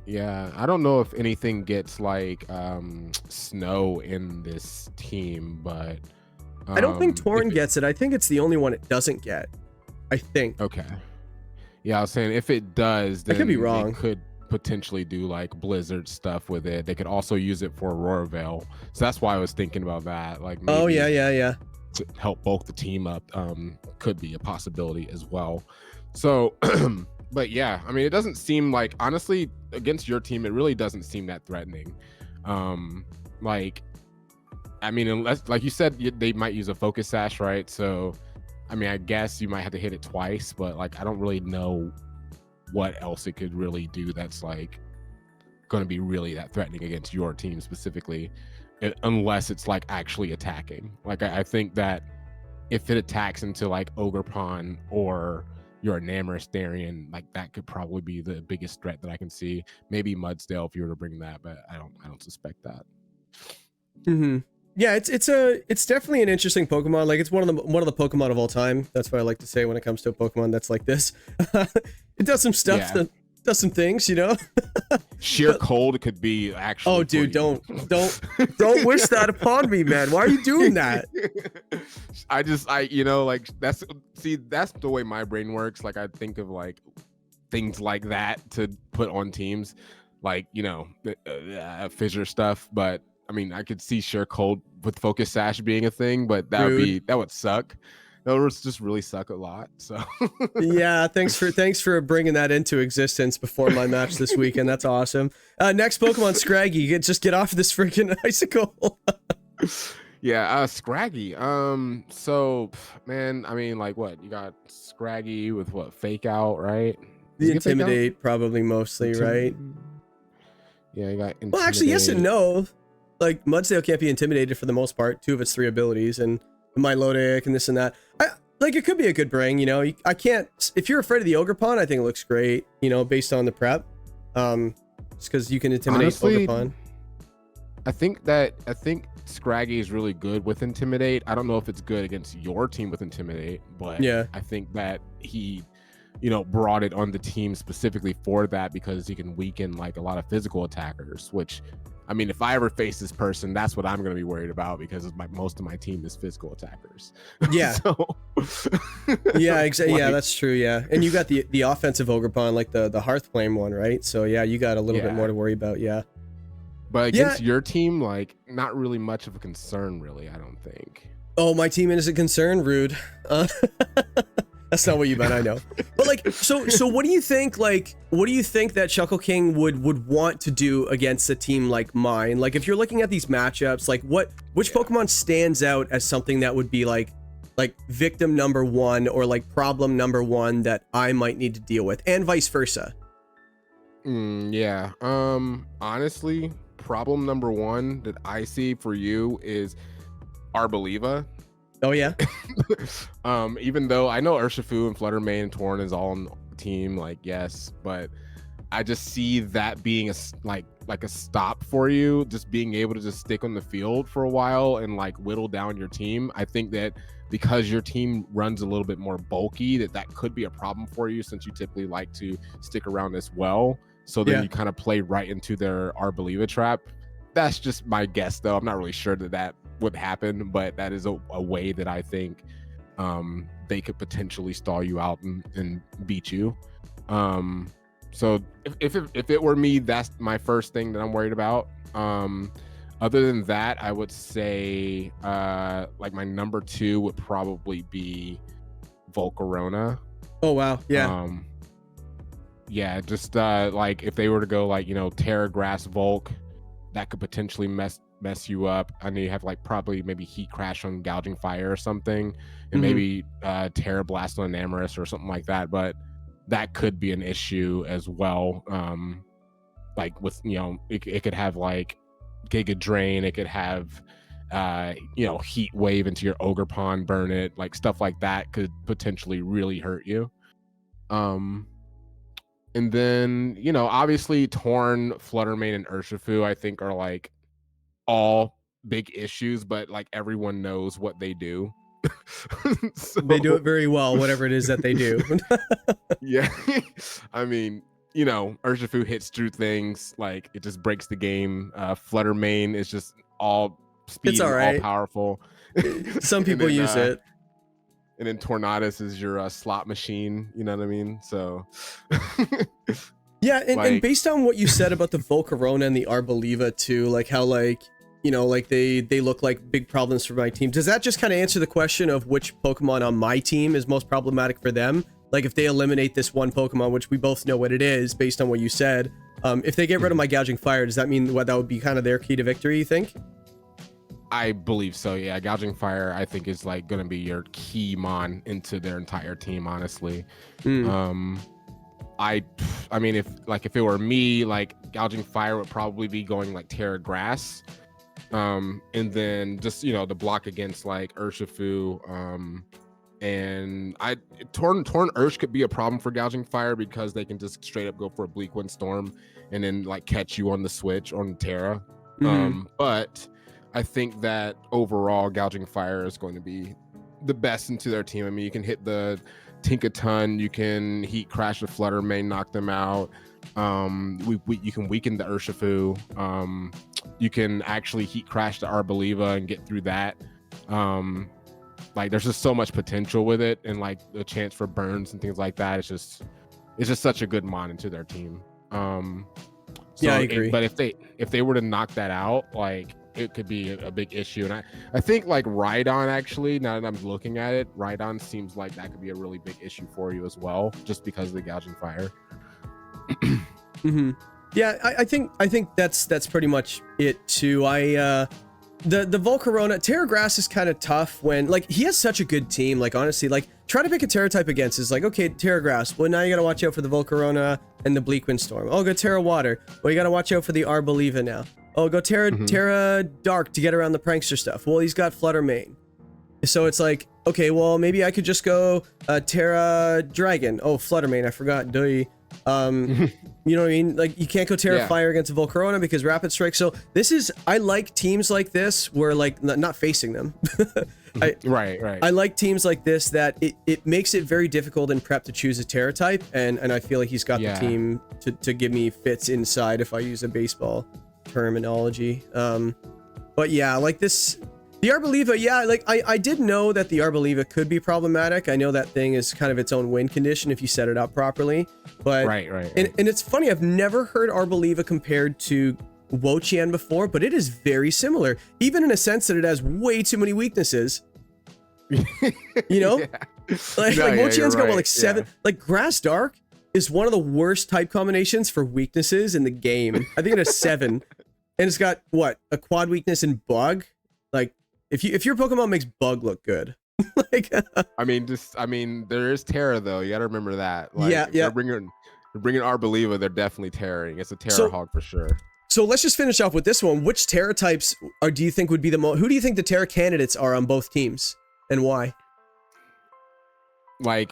Yeah, I don't know if anything gets like snow in this team, but I don't think Torn gets it. I think it's the only one it doesn't get. I think. Okay. Yeah, I was saying if it does, then I could be wrong. It could potentially do like Blizzard stuff with it. They could also use it for Aurora Veil. So that's why I was thinking about that. Like, maybe oh yeah. To help bulk the team up could be a possibility as well. So but yeah, I mean, it doesn't seem like, honestly, against your team, it really doesn't seem that threatening. Like, I mean, unless, like you said, they might use a Focus Sash, right? So, I mean, I guess you might have to hit it twice, but like, I don't really know what else it could really do that's like going to be really that threatening against your team specifically, unless it's like actually attacking. Like, I think that if it attacks into like Ogerpon or your Enamorous Therian, like that could probably be the biggest threat that I can see. Maybe Mudsdale if you were to bring that, but I don't suspect that. Yeah, it's definitely an interesting Pokemon. Like it's one of the Pokemon of all time. That's what I like to say when it comes to a Pokemon that's like this. It does some stuff that does some things, you know. Sheer cold could be actually. Oh, dude, don't wish that upon me, man. Why are you doing that? You know, like that's the way my brain works. Like I think of like things like that to put on teams, like, you know, fissure stuff. But I mean, I could see Sheer Cold with Focus Sash being a thing, but that would suck. That would just really suck a lot. So yeah, thanks for bringing that into existence before my match this weekend. That's awesome. Next Pokemon, Scraggy. Just get off this freaking icicle. Yeah, Scraggy. So man, I mean, like what you got? Scraggy with what? Fake Out, right? The Intimidate, probably mostly, right? Yeah, you got Intimidate. Well, actually, yes and no. Like Mudsdale can't be intimidated for the most part. 2 of its 3 abilities, and Milotic and this and that. Like it could be a good bring, you know. I can't. If you're afraid of the Ogerpon, I think it looks great, you know, based on the prep. Just because you can intimidate. Honestly, Ogerpon. I think Scraggy is really good with Intimidate. I don't know if it's good against your team with Intimidate, but yeah, I think that he, you know, brought it on the team specifically for that because he can weaken like a lot of physical attackers, which, I mean, if I ever face this person, that's what I'm going to be worried about because most of my team is physical attackers. Yeah. Yeah, exactly. Like, yeah, that's true. Yeah. And you got the offensive Ogerpon, like the Hearthflame one, right? So yeah, you got a little bit more to worry about. Yeah. But against your team, like not really much of a concern, really, I don't think. Oh, my team is a concern? Rude. That's not what you meant, I know. But like, so what do you think? Like, what do you think that Shuckleking would want to do against a team like mine? Like, if you're looking at these matchups, like which Pokemon stands out as something that would be like victim number 1 or like problem number 1 that I might need to deal with, and vice versa? Yeah. Honestly, problem number 1 that I see for you is Arboliva. Oh yeah. Even though I know Urshifu and Fluttermane and Torn is all on the team, like yes, but I just see that being like a stop for you, just being able to just stick on the field for a while and like whittle down your team. I think that because your team runs a little bit more bulky, that could be a problem for you since you typically like to stick around as well. So then you kind of play right into their Arboliva trap. That's just my guess, though. I'm not really sure that would happen, but that is a way that I think they could potentially stall you out and beat you. So if it were me, that's my first thing that I'm worried about. Other than that, I would say like my number 2 would probably be Volcarona. Oh wow, yeah. Yeah, just like if they were to go like, you know, Terra Grass Volk, that could potentially mess you up. I know you have like probably maybe Heat Crash on Gouging Fire or something, and maybe Terra Blast on Enamorous or something like that, but that could be an issue as well. Like with, you know, it could have like Giga Drain, it could have you know, Heat Wave into your Ogerpon, burn it, like stuff like that could potentially really hurt you. And then, you know, obviously Torn, Fluttermane, and Urshifu, I think are like all big issues, but like everyone knows what they do. So, they do it very well, whatever it is that they do. Yeah. I mean, you know, Urshifu hits through things, like it just breaks the game. Fluttermane is just all speed, it's all right. all powerful. Some people use it. And then Tornadus is your slot machine, you know what I mean? So yeah, and based on what you said about the Volcarona and the Arboliva too, like how like, you know, like they look like big problems for my team. Does that just kind of answer the question of which Pokemon on my team is most problematic for them? Like if they eliminate this one Pokemon, which we both know what it is based on what you said, if they get rid of my Gouging Fire, does that mean that would be kind of their key to victory, you think? I believe so, yeah. Gouging Fire, I think, is like going to be your key mon into their entire team, honestly. I mean, if it were me, like Gouging Fire would probably be going like Terra Grass, and then just, you know, the block against like Urshifu, And Torn Ursh could be a problem for Gouging Fire because they can just straight up go for a Bleak Wind Storm and then like catch you on the switch on Terra. But I think that overall Gouging Fire is going to be the best into their team. I mean, you can hit the Tinkaton, you can Heat Crash the Flutter Mane, knock them out. You can weaken the Urshifu. You can actually Heat Crash the Arboliva and get through that. Like there's just so much potential with it, and like the chance for burns and things like that. It's just such a good mon into their team. Yeah, I agree. But if they were to knock that out, like it could be a big issue. And I think like Rhydon, actually, now that I'm looking at it, Rhydon seems like that could be a really big issue for you as well, just because of the Gouging Fire. Yeah, I think that's pretty much it too. The Volcarona, Terra Grass is kind of tough when, like, he has such a good team. Like, honestly, like, try to pick a Terra type against is like, okay, Terra Grass. Well, now you got to watch out for the Volcarona and the Bleak Wind Storm. Oh, go Terra Water. Well, you got to watch out for the Arboliva now. Oh, go Terra Dark to get around the Prankster stuff. Well, he's got Flutter Mane. So it's like, okay, well, maybe I could just go Terra Dragon. Oh, Flutter Mane, I forgot. Duh. You know what I mean? Like, you can't go Terra Fire against a Volcarona because Rapid Strike. So this is, I like teams like this where, like, not facing them. Right. I like teams like this that it makes it very difficult in prep to choose a Terra type, and I feel like he's got the team to give me fits inside if I use a baseball terminology. But yeah, like this, the Arboliva, yeah, like I did know that the Arboliva could be problematic. I know that thing is kind of its own win condition if you set it up properly. But right. And it's funny, I've never heard Arboliva compared to Wo-Chien before, but it is very similar, even in a sense that it has way too many weaknesses. You know? Like Wo-Chien's got like 7. Like Grass Dark is one of the worst type combinations for weaknesses in the game. I think it has 7. And it's got what? A quad weakness in Bug? Like if your Pokemon makes Bug look good. Like I mean there is Terra though. You got to remember that. Like, yeah. They're bringing Arboliva, they're definitely terroring. It's a Terra hog for sure. So let's just finish off with this one. Which Terra types do you think would be the most? Who do you think the Terra candidates are on both teams, and why? Like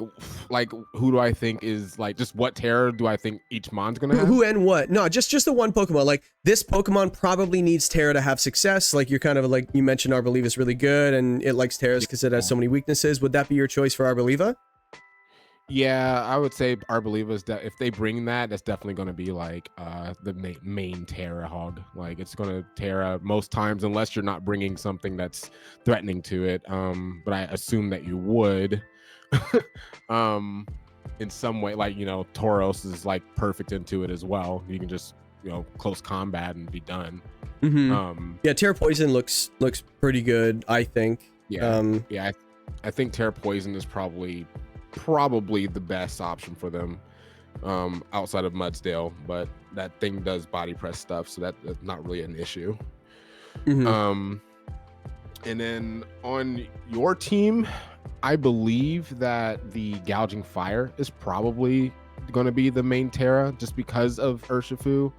who do I think is like, just what Terra do I think each mon's gonna have? Who and what? No, just the one Pokemon. Like this Pokemon probably needs Terra to have success. Like you're kind of like, you mentioned Arboliva is really good and it likes Terras because it has so many weaknesses. Would that be your choice for Arboliva? Yeah, I would say Arboliva is if they bring that, that's definitely going to be like the main Terra hog. Like it's going to Terra most times, unless you're not bringing something that's threatening to it. But I assume that you would. In some way, like, you know, Tauros is like perfect into it as well. You can just, you know, close combat and be done. Yeah, Terra Poison looks pretty good, I think. I think Terra Poison is probably the best option for them outside of Mudsdale, but that thing does body press stuff, so that's not really an issue. And then on your team, I believe that the Gouging Fire is probably going to be the main Terra just because of Urshifu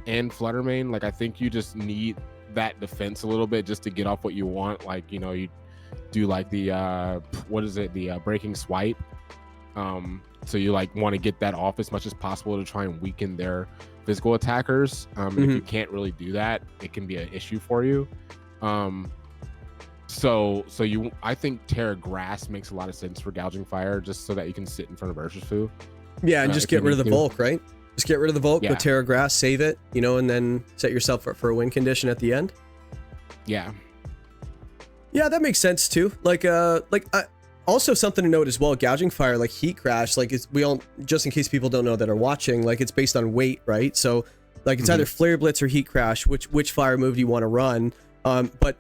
and Flutter Mane. Like I think you just need that defense a little bit just to get off what you want. Like, you know, you do like the the breaking swipe. So you like want to get that off as much as possible to try and weaken their physical attackers. And if you can't really do that, it can be an issue for you. I think Terra Grass makes a lot of sense for Gouging Fire, just so that you can sit in front of Urshifu. Yeah, and just get rid of the Volk, right? Just get rid of the Volk, go Terra Grass, save it, you know, and then set yourself up for a win condition at the end. Yeah, that makes sense too. Also something to note as well, Gouging Fire, like Heat Crash, like just in case people don't know that are watching, like it's based on weight, right? So like it's either Flare Blitz or Heat Crash, which fire move do you want to run? But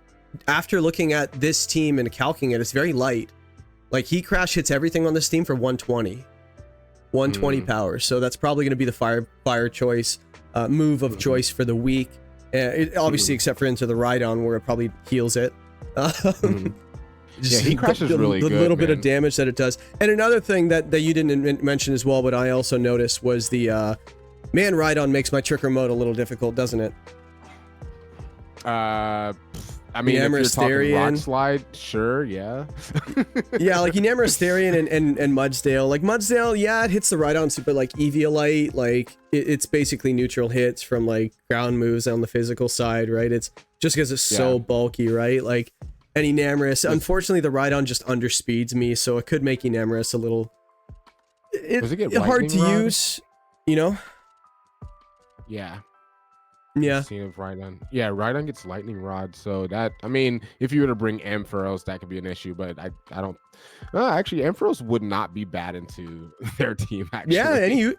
after looking at this team and calcing it, it's very light. Like Heat Crash hits everything on this team for 120 power. So that's probably going to be the fire choice, move of choice for the week. Obviously, except for Into the Rhydon, where it probably heals it. Heat Crash is really good. The little bit of damage that it does. And another thing that you didn't mention as well, but I also noticed was the Rhydon makes my trigger mode a little difficult, doesn't it? I mean, if you're talking Enamorastarian. Rock Slide, sure, yeah. Yeah, like Enamorastarian and Mudsdale. Like Mudsdale, yeah, it hits the Rhydon super like Eviolite, like it's basically neutral hits from like ground moves on the physical side, right? It's just because it's so bulky, right? Like and Enamoras. Unfortunately, the Rhydon just underspeeds me, so it could make Enamoras a little hard to use, you know? Yeah. Yeah. Scene of Rhydon. Yeah, Rhydon gets Lightning Rod, so that, I mean, if you were to bring Ampharos, that could be an issue, but I don't. Actually, Ampharos would not be bad into their team. Actually, yeah,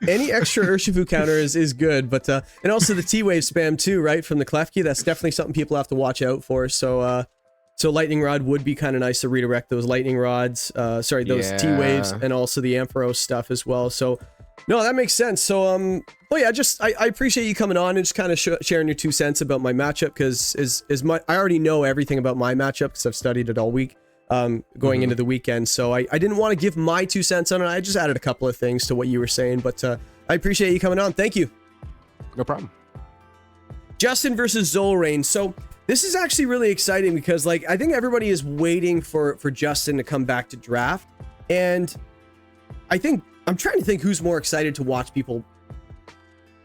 any extra Urshifu counter is good, but and also the T-Wave spam too, right, from the Klefki. That's definitely something people have to watch out for. So so Lightning Rod would be kind of nice to redirect those Lightning Rods. Those T-Waves and also the Ampharos stuff as well. So. No, that makes sense. So, well, yeah, I appreciate you coming on and just kind of sharing your 2 cents about my matchup because I already know everything about my matchup because I've studied it all week, going into the weekend. So I didn't want to give my 2 cents on it. I just added a couple of things to what you were saying, but I appreciate you coming on. Thank you. No problem. Justin versus Zolrain. So this is actually really exciting because like I think everybody is waiting for Justin to come back to draft, and I think. I'm trying to think who's more excited to watch people,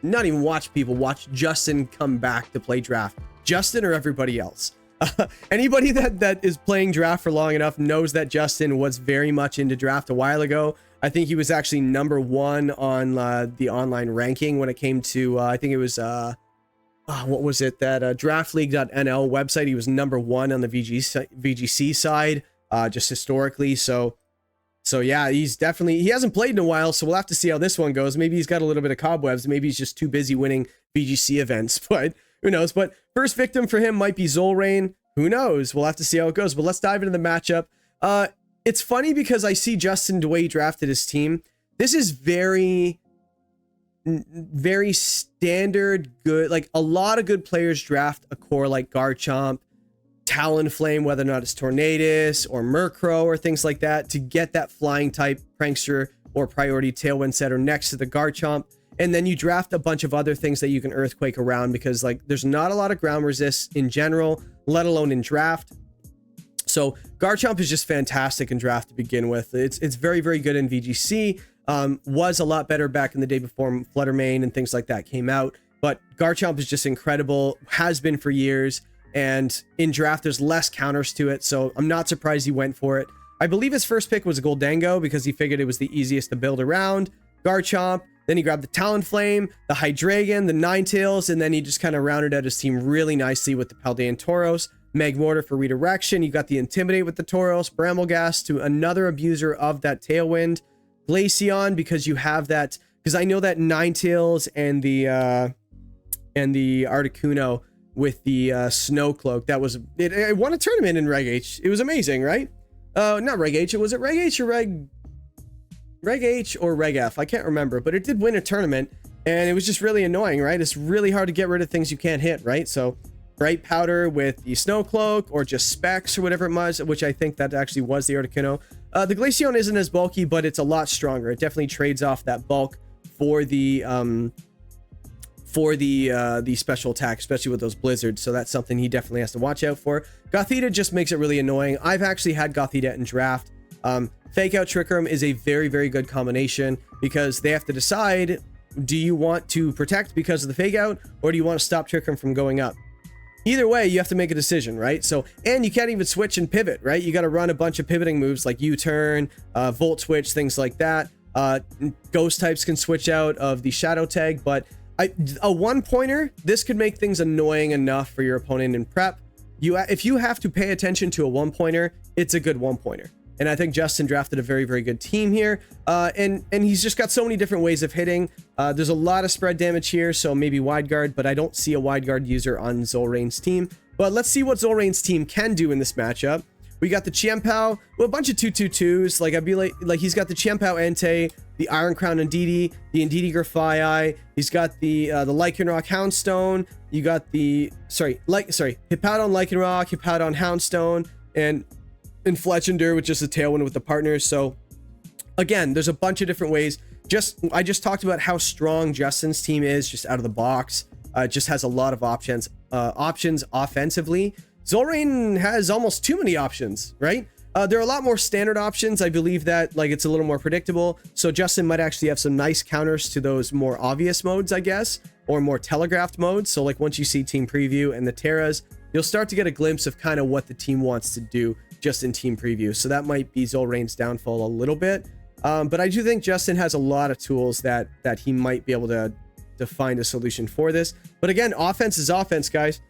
not even watch people, watch Justin come back to play draft. Justin or everybody else? Anybody that is playing draft for long enough knows that Justin was very much into draft a while ago. I think he was actually #1 on the online ranking when it came to, I think it was, what was it? That draftleague.nl website. He was #1 on the VGC side, just historically. So yeah, he hasn't played in a while, so we'll have to see how this one goes. Maybe he's got a little bit of cobwebs. Maybe he's just too busy winning VGC events, but who knows? But first victim for him might be Zolrain. Who knows? We'll have to see how it goes. But let's dive into the matchup. It's funny because I see Justin, the way he drafted his team. This is very standard good. Like a lot of good players draft a core like Garchomp, Talonflame, whether or not it's Tornadus or Murkrow or things like that, to get that flying type Prankster or priority Tailwind setter next to the Garchomp. And then you draft a bunch of other things that you can Earthquake around because like there's not a lot of ground resist in general, let alone in draft. So Garchomp is just fantastic in draft to begin with. It's very, very good in VGC. Was a lot better back in the day before Fluttermane and things like that came out. But Garchomp is just incredible, has been for years. And in draft, there's less counters to it, so I'm not surprised he went for it. I believe his first pick was a Goldango because he figured it was the easiest to build around. Garchomp, then he grabbed the Talonflame, the Hydreigon, the Ninetales, and then he just kind of rounded out his team really nicely with the Paldean Tauros, Magmortar for redirection. You got the Intimidate with the Tauros, Bramblegast to another abuser of that Tailwind, Glaceon because you have that, because I know that Ninetales and the Articuno with the Snow Cloak, that was it won a tournament in Reg H. It was amazing, right? Not Reg H. Was it Reg H or Reg H or Reg F? I can't remember, but it did win a tournament, and it was just really annoying, right? It's really hard to get rid of things you can't hit, right? So Bright Powder with the Snow Cloak or just Specs or whatever it was, which I think that actually was the Articuno. The Glaceon isn't as bulky, but it's a lot stronger. It definitely trades off that bulk for the special attack, especially with those blizzards. So that's something he definitely has to watch out for. Gothita just makes it really annoying. I've actually had Gothita in draft. Fake Out Trick Room is a very, very good combination because they have to decide, do you want to protect because of the Fake Out or do you want to stop Trick Room from going up? Either way, you have to make a decision, right? So, and you can't even switch and pivot, right? You got to run a bunch of pivoting moves like U-turn, Volt Switch, things like that. Ghost types can switch out of the Shadow Tag, but a one-pointer, this could make things annoying enough for your opponent in prep. If you have to pay attention to a one-pointer, it's a good one-pointer. And I think Justin drafted a very, very good team here. And he's just got so many different ways of hitting. There's a lot of spread damage here, so maybe wide guard, but I don't see a wide guard user on Zolrain's team. But let's see what Zolrain's team can do in this matchup. We got the Chiempao, well, a bunch of 2/2/2s. Like, I'd be like he's got the Chiempao Entei, the Iron Crown Indeedee, the Indeedee Grafaiai. He's got the Lycanroc Houndstone. You got the, Hippowdon Lycanroc, Hippowdon Houndstone, and Fletchender with just a Tailwind with the partners. So again, there's a bunch of different ways. I just talked about how strong Justin's team is just out of the box. It just has a lot of options offensively. Zolrain has almost too many options, right? There are a lot more standard options. I believe that like it's a little more predictable. So Justin might actually have some nice counters to those more obvious modes, I guess, or more telegraphed modes. So like once you see team preview and the Terras, you'll start to get a glimpse of kind of what the team wants to do just in team preview. So that might be Zolrain's downfall a little bit. But I do think Justin has a lot of tools that he might be able to find a solution for this. But again, offense is offense, guys.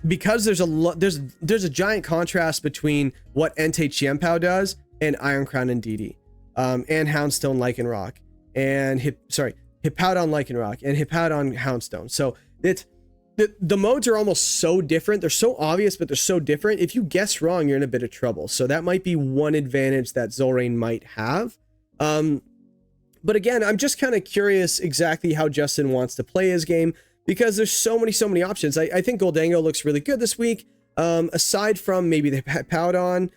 Because there's a giant contrast between what Entei Chiempao does and Iron Crown and DD, and Houndstone Lycanroc, and Hippowdon Lycanroc, and Hippowdon Houndstone. So the modes are almost so different. They're so obvious, but they're so different. If you guess wrong, you're in a bit of trouble. So that might be one advantage that Zolrain might have. But again, I'm just kind of curious exactly how Justin wants to play his game, because there's so many options. I think Goldango looks really good this week, aside from maybe the Hippowdon,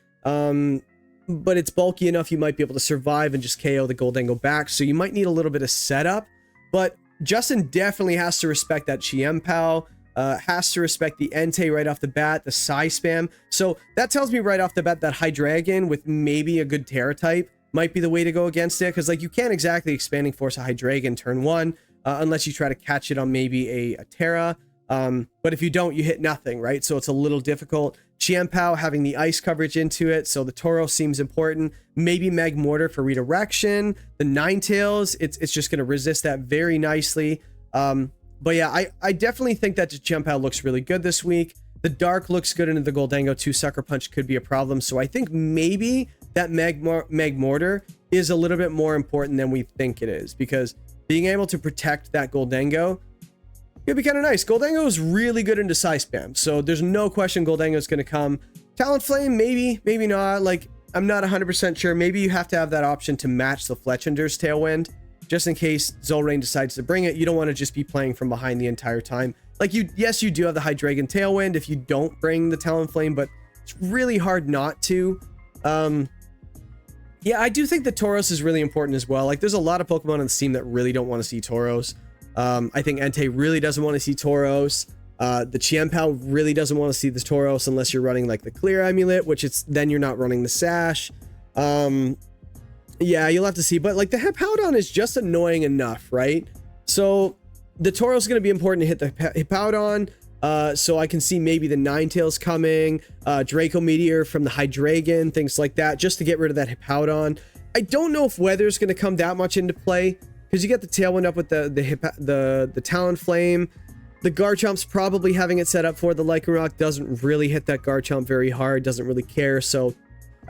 but it's bulky enough you might be able to survive and just KO the Goldango back, so you might need a little bit of setup. But Justin definitely has to respect that Chiempao, has to respect the Entei right off the bat, the Psy Spam. So that tells me right off the bat that Hydreigon with maybe a good Terra type might be the way to go against it, because like you can't exactly Expanding Force a Hydreigon turn 1, unless you try to catch it on maybe a Terra. But if you don't, you hit nothing, right? So it's a little difficult. Chiempao having the ice coverage into it, so the Tauros seems important. Maybe Magmortar for redirection. The Ninetales, it's just going to resist that very nicely. But yeah, I definitely think that the Chiempao looks really good this week. The Dark looks good into the Goldango 2. Sucker Punch could be a problem. So I think maybe that Magmortar is a little bit more important than we think it is, because being able to protect that Goldango it'd be kind of nice. Goldango is really good into Psy Spam, so there's no question Goldango is going to come. Talonflame, maybe not. Like, I'm not 100% sure. Maybe you have to have that option to match the Fletchender's Tailwind, just in case Zolrain decides to bring it. You don't want to just be playing from behind the entire time. Like, yes, you do have the Hydreigon Tailwind if you don't bring the Talonflame, but it's really hard not to. Yeah, I do think the Tauros is really important as well. Like, there's a lot of Pokemon on the team that really don't want to see Tauros. I think Entei really doesn't want to see Tauros. The Chiempao really doesn't want to see the Tauros unless you're running like the Clear Amulet, which then you're not running the Sash. Yeah, you'll have to see. But like the Hippowdon is just annoying enough, right? So the Tauros is going to be important to hit the Hippowdon. So I can see maybe the Ninetales coming, Draco Meteor from the Hydreigon, things like that, just to get rid of that Hippowdon. I don't know if weather is going to come that much into play, because you get the Tailwind up with the Talonflame. The Garchomp's probably having it set up for the Lycanroc doesn't really hit that Garchomp very hard, doesn't really care. So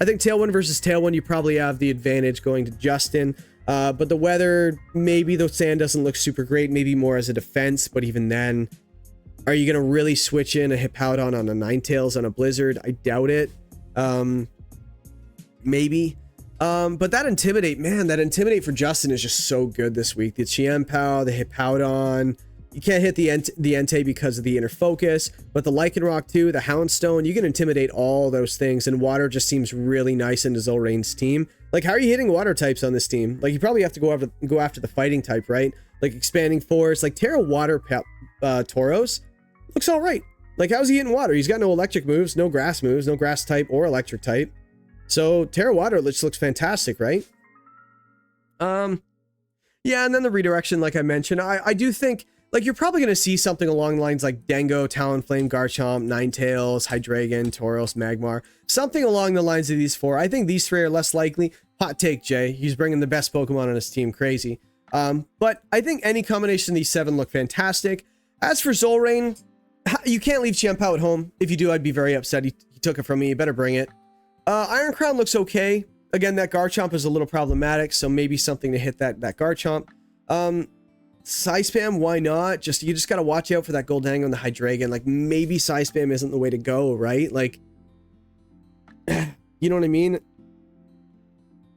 I think Tailwind versus Tailwind, you probably have the advantage going to Justin. But the weather, maybe the sand doesn't look super great, maybe more as a defense, but even then, are you going to really switch in a Hippowdon on a Ninetales on a Blizzard? I doubt it. Maybe. But that Intimidate for Justin is just so good this week. The Chiempao, the Hippowdon. You can't hit the Entei because of the Inner Focus, but the Lycanroc too, the Houndstone, you can Intimidate all those things, and Water just seems really nice into Zolrain's team. Like, how are you hitting Water types on this team? Like, you probably have to go after the Fighting type, right? Like, Expanding Force, like Terra Water Tauros looks all right. Like, how's he hitting Water? He's got no electric moves, no grass type or electric type. So Terra Water just looks fantastic, right? Yeah, and then the redirection, like I mentioned, I do think, like, you're probably going to see something along the lines like Dango, Talonflame, Garchomp, Ninetales, Hydreigon, Tauros, Magmar. Something along the lines of these four. I think these three are less likely. Hot take, Jay. He's bringing the best Pokemon on his team. Crazy. But I think any combination of these 7 look fantastic. As for Zolrain, you can't leave Chiempao at home. If you do, I'd be very upset. He took it from me. You better bring it. Iron Crown looks okay. Again, that Garchomp is a little problematic, so maybe something to hit that Garchomp. Psy Spam, why not? You just gotta watch out for that Goldango and the Hydreigon. Like, maybe Psy Spam isn't the way to go, right? Like, you know what I mean?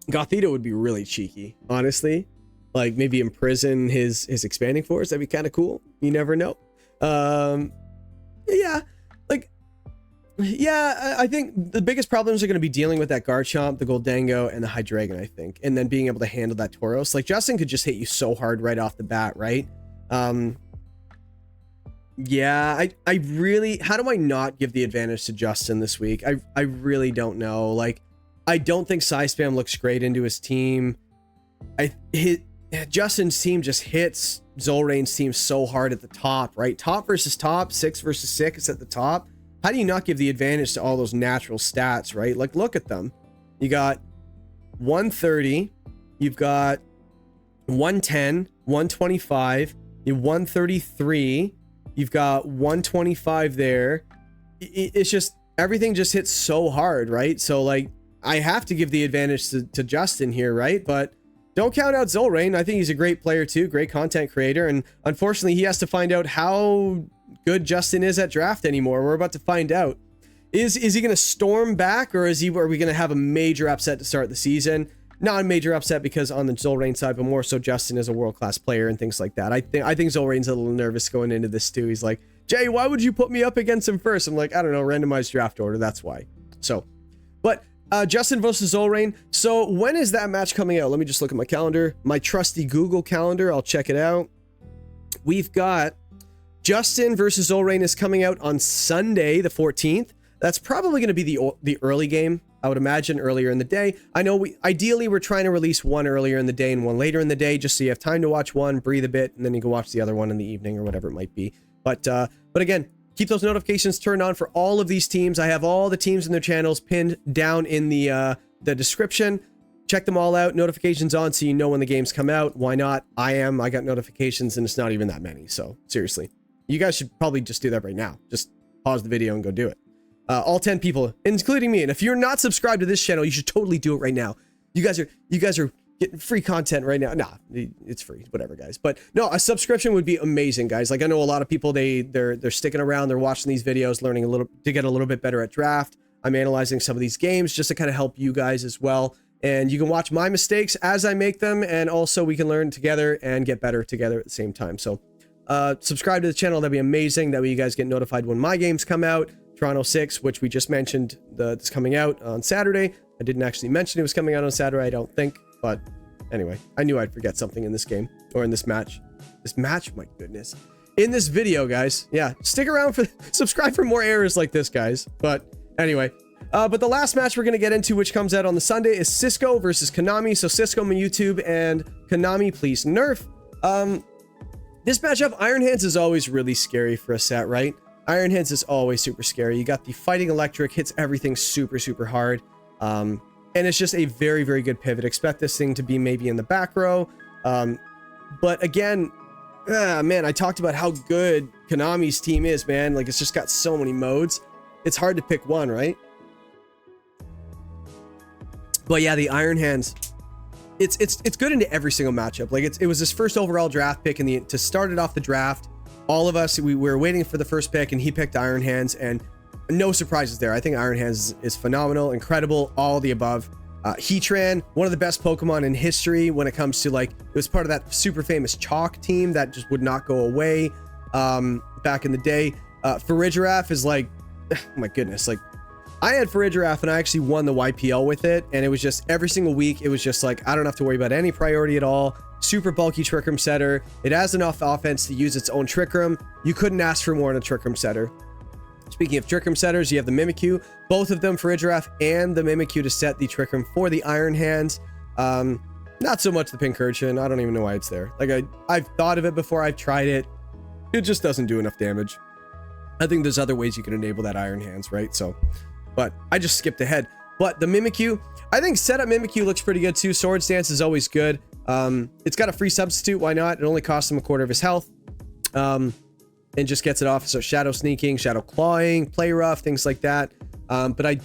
Gothita would be really cheeky, honestly. Like, maybe imprison his Expanding Force. That'd be kind of cool. You never know. Yeah, like, yeah, I think the biggest problems are going to be dealing with that Garchomp, the Goldango, and the Hydreigon, I think. And then being able to handle that Tauros. Like, Justin could just hit you so hard right off the bat, right? Yeah, I really, how do I not give the advantage to Justin this week? I really don't know. Like, I don't think Spam looks great into his team. Justin's team just hits Zolrain's team so hard at the top, right? Top versus top, 6 versus 6 at the top. How do you not give the advantage to all those natural stats, right? Like, look at them. You got 130, you've got 110, 125, you 133, you've got 125 there. It's just, everything just hits so hard, right? So, like, I have to give the advantage to Justin here, right? But don't count out Zolrain. I think he's a great player too, great content creator. And unfortunately, he has to find out how good Justin is at draft anymore. We're about to find out. Is he going to storm back, or are we going to have a major upset to start the season? Not a major upset because on the Zolrain side, but more so Justin is a world-class player and things like that. I think Zolrain's a little nervous going into this too. He's like, Jay, why would you put me up against him first? I'm like, I don't know, randomized draft order. That's why. So, but Justin versus Zolrain. So when is that match coming out? Let me just look at my calendar, my trusty Google calendar. I'll check it out. We've got Justin versus Zolrain is coming out on Sunday, the 14th. That's probably going to be the early game. I would imagine earlier in the day. I know ideally we're trying to release one earlier in the day and one later in the day, just so you have time to watch one, breathe a bit, and then you can watch the other one in the evening or whatever it might be. But again, keep those notifications turned on for all of these teams. I have all the teams and their channels pinned down in the description. Check them all out. Notifications on so you know when the games come out. Why not? I got notifications and it's not even that many. So seriously, you guys should probably just do that right now. Just pause the video and go do it. All 10 people, including me. And if you're not subscribed to this channel, you should totally do it right now. You guys are getting free content right now. Nah, it's free, whatever, guys. But no, a subscription would be amazing, guys. Like, I know a lot of people, they're sticking around, they're watching these videos, learning to get a little bit better at draft. I'm analyzing some of these games just to kind of help you guys as well. And you can watch my mistakes as I make them, and also we can learn together and get better together at the same time. So subscribe to the channel. That'd be amazing. That way you guys get notified when my games come out. Toronto 6, which we just mentioned, it's coming out on Saturday. I didn't actually mention it was coming out on Saturday, I don't think. But anyway, I knew I'd forget something in this game, or in this match. This match, my goodness. In this video, guys. Yeah, stick around subscribe for more errors like this, guys. But anyway, but the last match we're going to get into, which comes out on the Sunday, is Cisco versus Konami. So CiscomooYT and Konamiplsnerf. This matchup, Iron Hands is always really scary for a set, right? Iron Hands is always super scary. You got the Fighting Electric, hits everything super, super hard. And it's just a very, very good pivot. Expect this thing to be maybe in the back row. But again, man, I talked about how good Konami's team is, man. Like, it's just got so many modes. It's hard to pick one, right? But yeah, the Iron Hands, it's good into every single matchup. Like, it was his first overall draft pick to start it off the draft. All of us, we were waiting for the first pick, and he picked Iron Hands, and no surprises there. I think Iron Hands is phenomenal, incredible, all the above. Heatran, one of the best Pokemon in history when it comes to, like, it was part of that super famous Chalk team that just would not go away back in the day. Farigiraf is like, oh my goodness, like, I had Farigiraf and I actually won the YPL with it, and it was just every single week, it was just like, I don't have to worry about any priority at all. Super bulky Trick Room setter. It has enough offense to use its own Trick Room. You couldn't ask for more in a Trick Room setter. Speaking of Trick Room setters, you have the Mimikyu, both of them, Farigiraf and the Mimikyu, to set the Trick Room for the Iron Hands. Not so much the Pincurchin. I don't even know why it's there. Like, I've thought of it before, I've tried it. It just doesn't do enough damage. I think there's other ways you can enable that Iron Hands, right? So, but I just skipped ahead. But the Mimikyu, I think setup Mimikyu looks pretty good too. Swords Dance is always good. It's got a free substitute. Why not? It only costs him a quarter of his health. And just gets it off. So Shadow Sneaking, Shadow Clawing, Play Rough, things like that. But I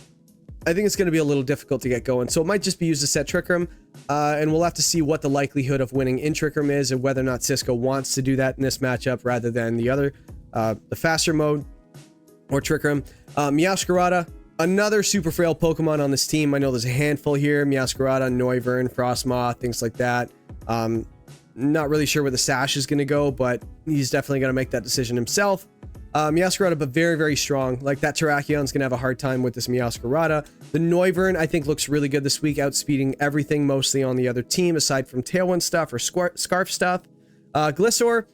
think it's going to be a little difficult to get going. So it might just be used to set Trick Room. And we'll have to see what the likelihood of winning in Trick Room is, and whether or not Cisco wants to do that in this matchup rather than the other, the faster mode or Trick Room. Meowscarada, another super frail Pokemon on this team. I know there's a handful here. Meowscarada, Noivern, Frostmoth, things like that. Not really sure where the Sash is going to go, but he's definitely going to make that decision himself. Meowscarada, but very, very strong. Like, that Terrakions going to have a hard time with this Meowscarada. The Noivern, I think, looks really good this week, outspeeding everything mostly on the other team, aside from Tailwind stuff or Scarf stuff. Gliscor,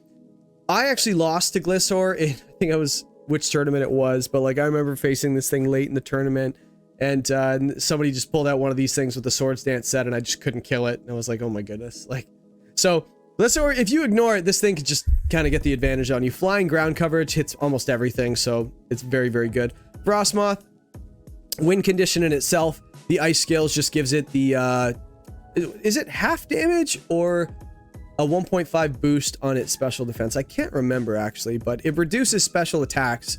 I actually lost to Gliscor in, I think I was, which tournament it was, but like I remember facing this thing late in the tournament, and somebody just pulled out one of these things with the Swords Dance set, and I just couldn't kill it. And I was like, oh my goodness. Like, so Gliscor, if you ignore it, this thing could just kind of get the advantage on you. Flying ground coverage hits almost everything, so it's very, very good. Frostmoth, win condition in itself. The ice scales just gives it the, is it half damage or a 1.5 boost on its special defense? I can't remember actually, but it reduces special attacks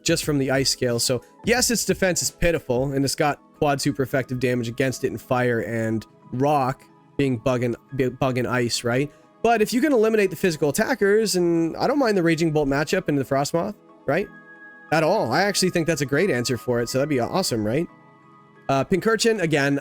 just from the ice scale. So yes, its defense is pitiful, and it's got quad super effective damage against it in fire and rock, being bug and ice, right? But if you can eliminate the physical attackers, and I don't mind the Raging Bolt matchup into the Frostmoth, right? At all. I actually think that's a great answer for it, so that'd be awesome, right? Pincurchin, again,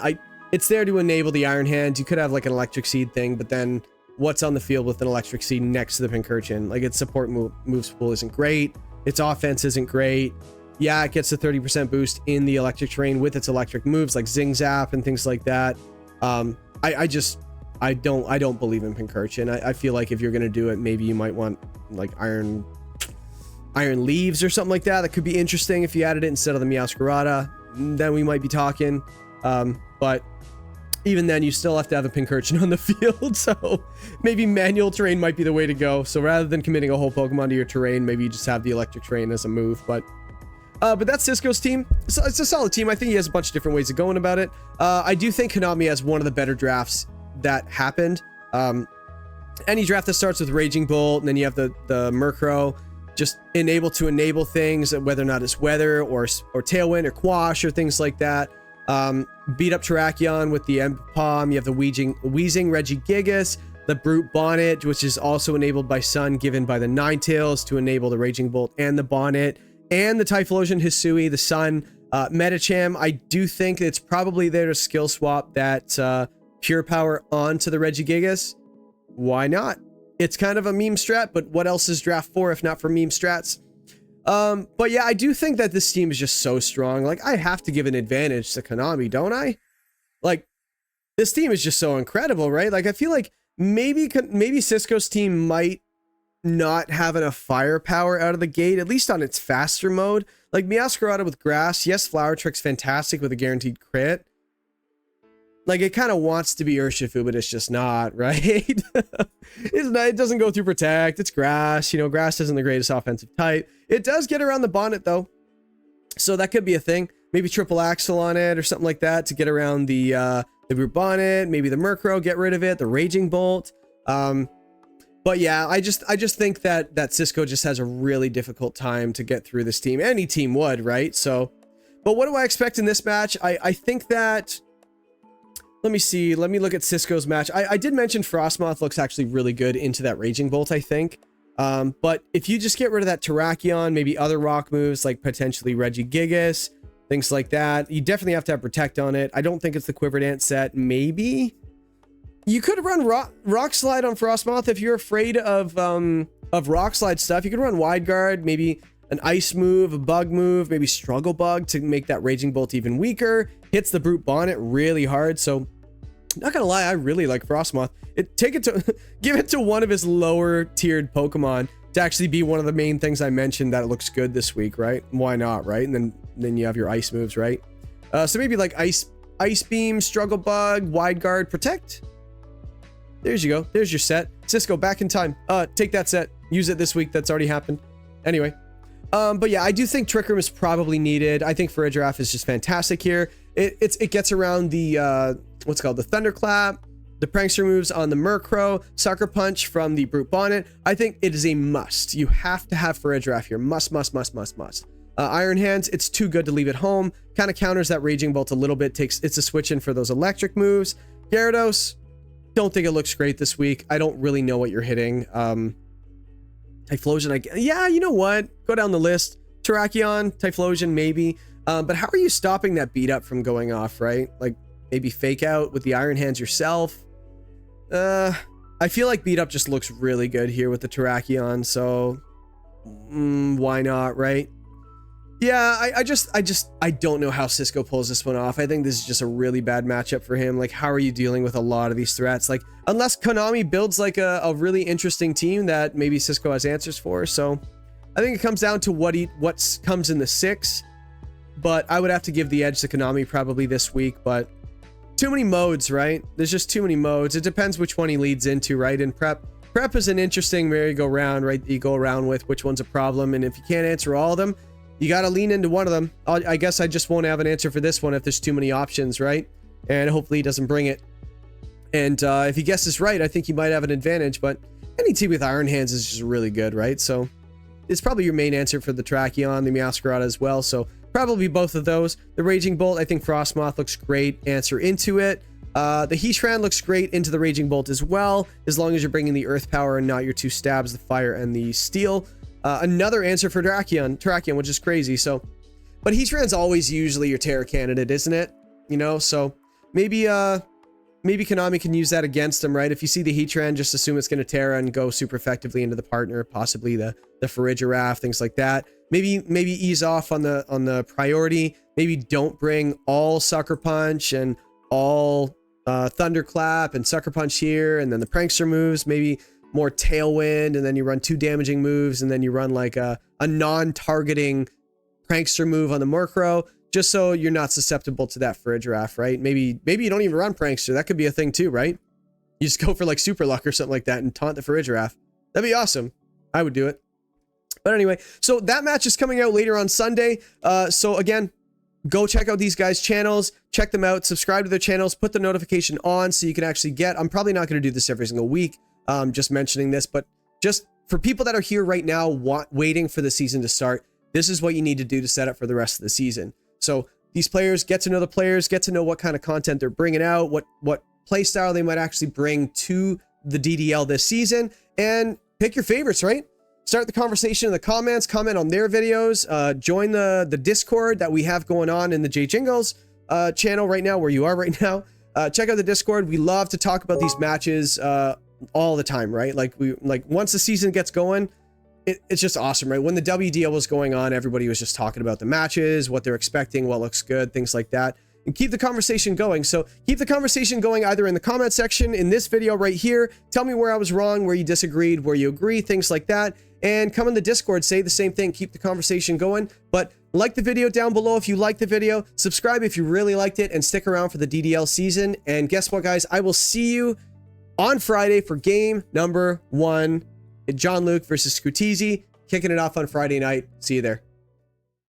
it's there to enable the Iron Hands. You could have like an Electric Seed thing, but then what's on the field with an Electric Seed next to the Pincurchin? Like, its support moves pool isn't great. Its offense isn't great. Yeah, it gets a 30% boost in the electric terrain with its electric moves like Zing Zap and things like that. I don't believe in Pincurchin. I feel like if you're gonna do it, maybe you might want like Iron Leaves or something like that. That could be interesting if you added it instead of the Meowscarada. Then we might be talking. But even then, you still have to have a Pincurchin on the field, so maybe manual terrain might be the way to go. So rather than committing a whole Pokemon to your terrain, maybe you just have the electric terrain as a move. But that's Cisco's team. It's a solid team. I think he has a bunch of different ways of going about it. I do think Konami has one of the better drafts that happened. Any draft that starts with Raging Bolt, and then you have the Murkrow, just enable things, whether or not it's weather or Tailwind or Quash or things like that. Beat up Terrakion with the Empalm. You have the Wheezing Regigigas, the Brute Bonnet, which is also enabled by Sun, given by the Ninetales to enable the Raging Bolt and the Bonnet, and the Typhlosion Hisui, the Sun. Medicham, I do think it's probably there to skill swap that Pure Power onto the Regigigas. Why not? It's kind of a meme strat, but what else is draft for if not for meme strats? But yeah, I do think that this team is just so strong. Like, I have to give an advantage to Konami, don't I? Like, this team is just so incredible, right? Like, I feel like maybe Cisco's team might not have enough firepower out of the gate, at least on its faster mode. Like, Meowscarada with Grass, yes, Flower Trick's fantastic with a guaranteed crit. Like, it kind of wants to be Urshifu, but it's just not, right? It doesn't go through Protect. It's Grass. You know, Grass isn't the greatest offensive type. It does get around the Bonnet, though. So that could be a thing. Maybe Triple Axle on it or something like that to get around the Brute Bonnet. Maybe the Murkrow, get rid of it. The Raging Bolt. But yeah, I just think that Cisco just has a really difficult time to get through this team. Any team would, right? So, but what do I expect in this match? I think that... Let me see. Let me look at Cisco's match. I did mention Frostmoth looks actually really good into that Raging Bolt, I think. But if you just get rid of that Terrakion, maybe other rock moves like potentially Regigigas, things like that, you definitely have to have Protect on it. I don't think it's the Quiver Dance set. Maybe you could run Rock Slide on Frostmoth if you're afraid of Rock Slide stuff. You could run Wide Guard, maybe an Ice move, a Bug move, maybe Struggle Bug to make that Raging Bolt even weaker. Hits the Brute Bonnet really hard. So, not gonna lie, I really like Frostmoth. Give it to one of his lower tiered Pokemon to actually be one of the main things I mentioned that looks good this week, right? Why not, right? And then you have your Ice moves, right? So maybe like Ice Beam, Struggle Bug, Wide Guard, Protect. There's you go. There's your set. Cisco, back in time. Take that set. Use it this week. That's already happened. Anyway. But yeah, I do think Trick Room is probably needed. I think Farigiraf is just fantastic here. It gets around the what's called the Thunderclap, the Prankster moves on the Murkrow, Sucker Punch from the Brute Bonnet. I think it is a must. You have to have Farigiraf here. Must. Iron Hands, it's too good to leave at home. Kind of counters that Raging Bolt a little bit. It's a switch in for those electric moves. Gyarados, don't think it looks great this week. I don't really know what you're hitting. Typhlosion, yeah, you know what? Go down the list. Terrakion, Typhlosion, maybe. But how are you stopping that beat up from going off, right? Like, maybe Fake Out with the Iron Hands yourself. I feel like beat up just looks really good here with the Terrakion, so why not, right? Yeah, I don't know how Cisco pulls this one off. I think this is just a really bad matchup for him. Like, how are you dealing with a lot of these threats? Like, unless Konami builds like a really interesting team that maybe Cisco has answers for. So I think it comes down to what comes in the 6. But I would have to give the edge to Konami probably this week. But too many modes, right? There's just too many modes. It depends which one he leads into, right? And prep is an interesting merry-go-round, right? You go around with which one's a problem. And if you can't answer all of them, you got to lean into one of them. I guess I just won't have an answer for this one if there's too many options, right? And hopefully he doesn't bring it. And if he guesses right, I think he might have an advantage. But any team with Iron Hands is just really good, right? So it's probably your main answer for the Tracheon, the Meowscarada as well. So probably both of those. The Raging Bolt, I think Frostmoth looks great. Answer into it. The Heatran looks great into the Raging Bolt as well, as long as you're bringing the Earth Power and not your 2 stabs, the Fire and the Steel. Another answer for Tracheon, which is crazy. So, but Heatran's always usually your Terra candidate, isn't it? You know, so maybe Konami can use that against him, right? If you see the Heatran, just assume it's going to Terra and go super effectively into the partner, possibly the Farigiraf, things like that. Maybe ease off on the priority. Maybe don't bring all Sucker Punch and all Thunderclap and Sucker Punch here, and then the Prankster moves. Maybe more Tailwind, and then you run 2 damaging moves, and then you run like a non-targeting Prankster move on the Murkrow, just so you're not susceptible to that Farigiraf, right? Maybe you don't even run Prankster. That could be a thing too, right? You just go for like Super Luck or something like that and taunt the Farigiraf. That'd be awesome. I would do it. But anyway, so that match is coming out later on Sunday. So again, go check out these guys' channels, check them out, subscribe to their channels, put the notification on so you can actually get, I'm probably not going to do this every single week, just mentioning this, but just for people that are here right now, waiting for the season to start, this is what you need to do to set up for the rest of the season. So these players, get to know the players, get to know what kind of content they're bringing out, what play style they might actually bring to the DDL this season, and pick your favorites, right? Start the conversation in the comments, comment on their videos, join the Discord that we have going on in the Jingles channel right now, where you are right now. Check out the Discord. We love to talk about these matches all the time, right? Like once the season gets going, it's just awesome, right? When the WDL was going on, everybody was just talking about the matches, what they're expecting, what looks good, things like that. And keep the conversation going. So keep the conversation going either in the comment section in this video right here. Tell me where I was wrong, where you disagreed, where you agree, things like that. And come in the Discord, say the same thing, keep the conversation going. But like the video down below if you liked the video, subscribe if you really liked it, and stick around for the DDL season. And guess what, guys? I will see you on Friday for game number 1. Jon Luke versus Scooteezy, kicking it off on Friday night. See you there.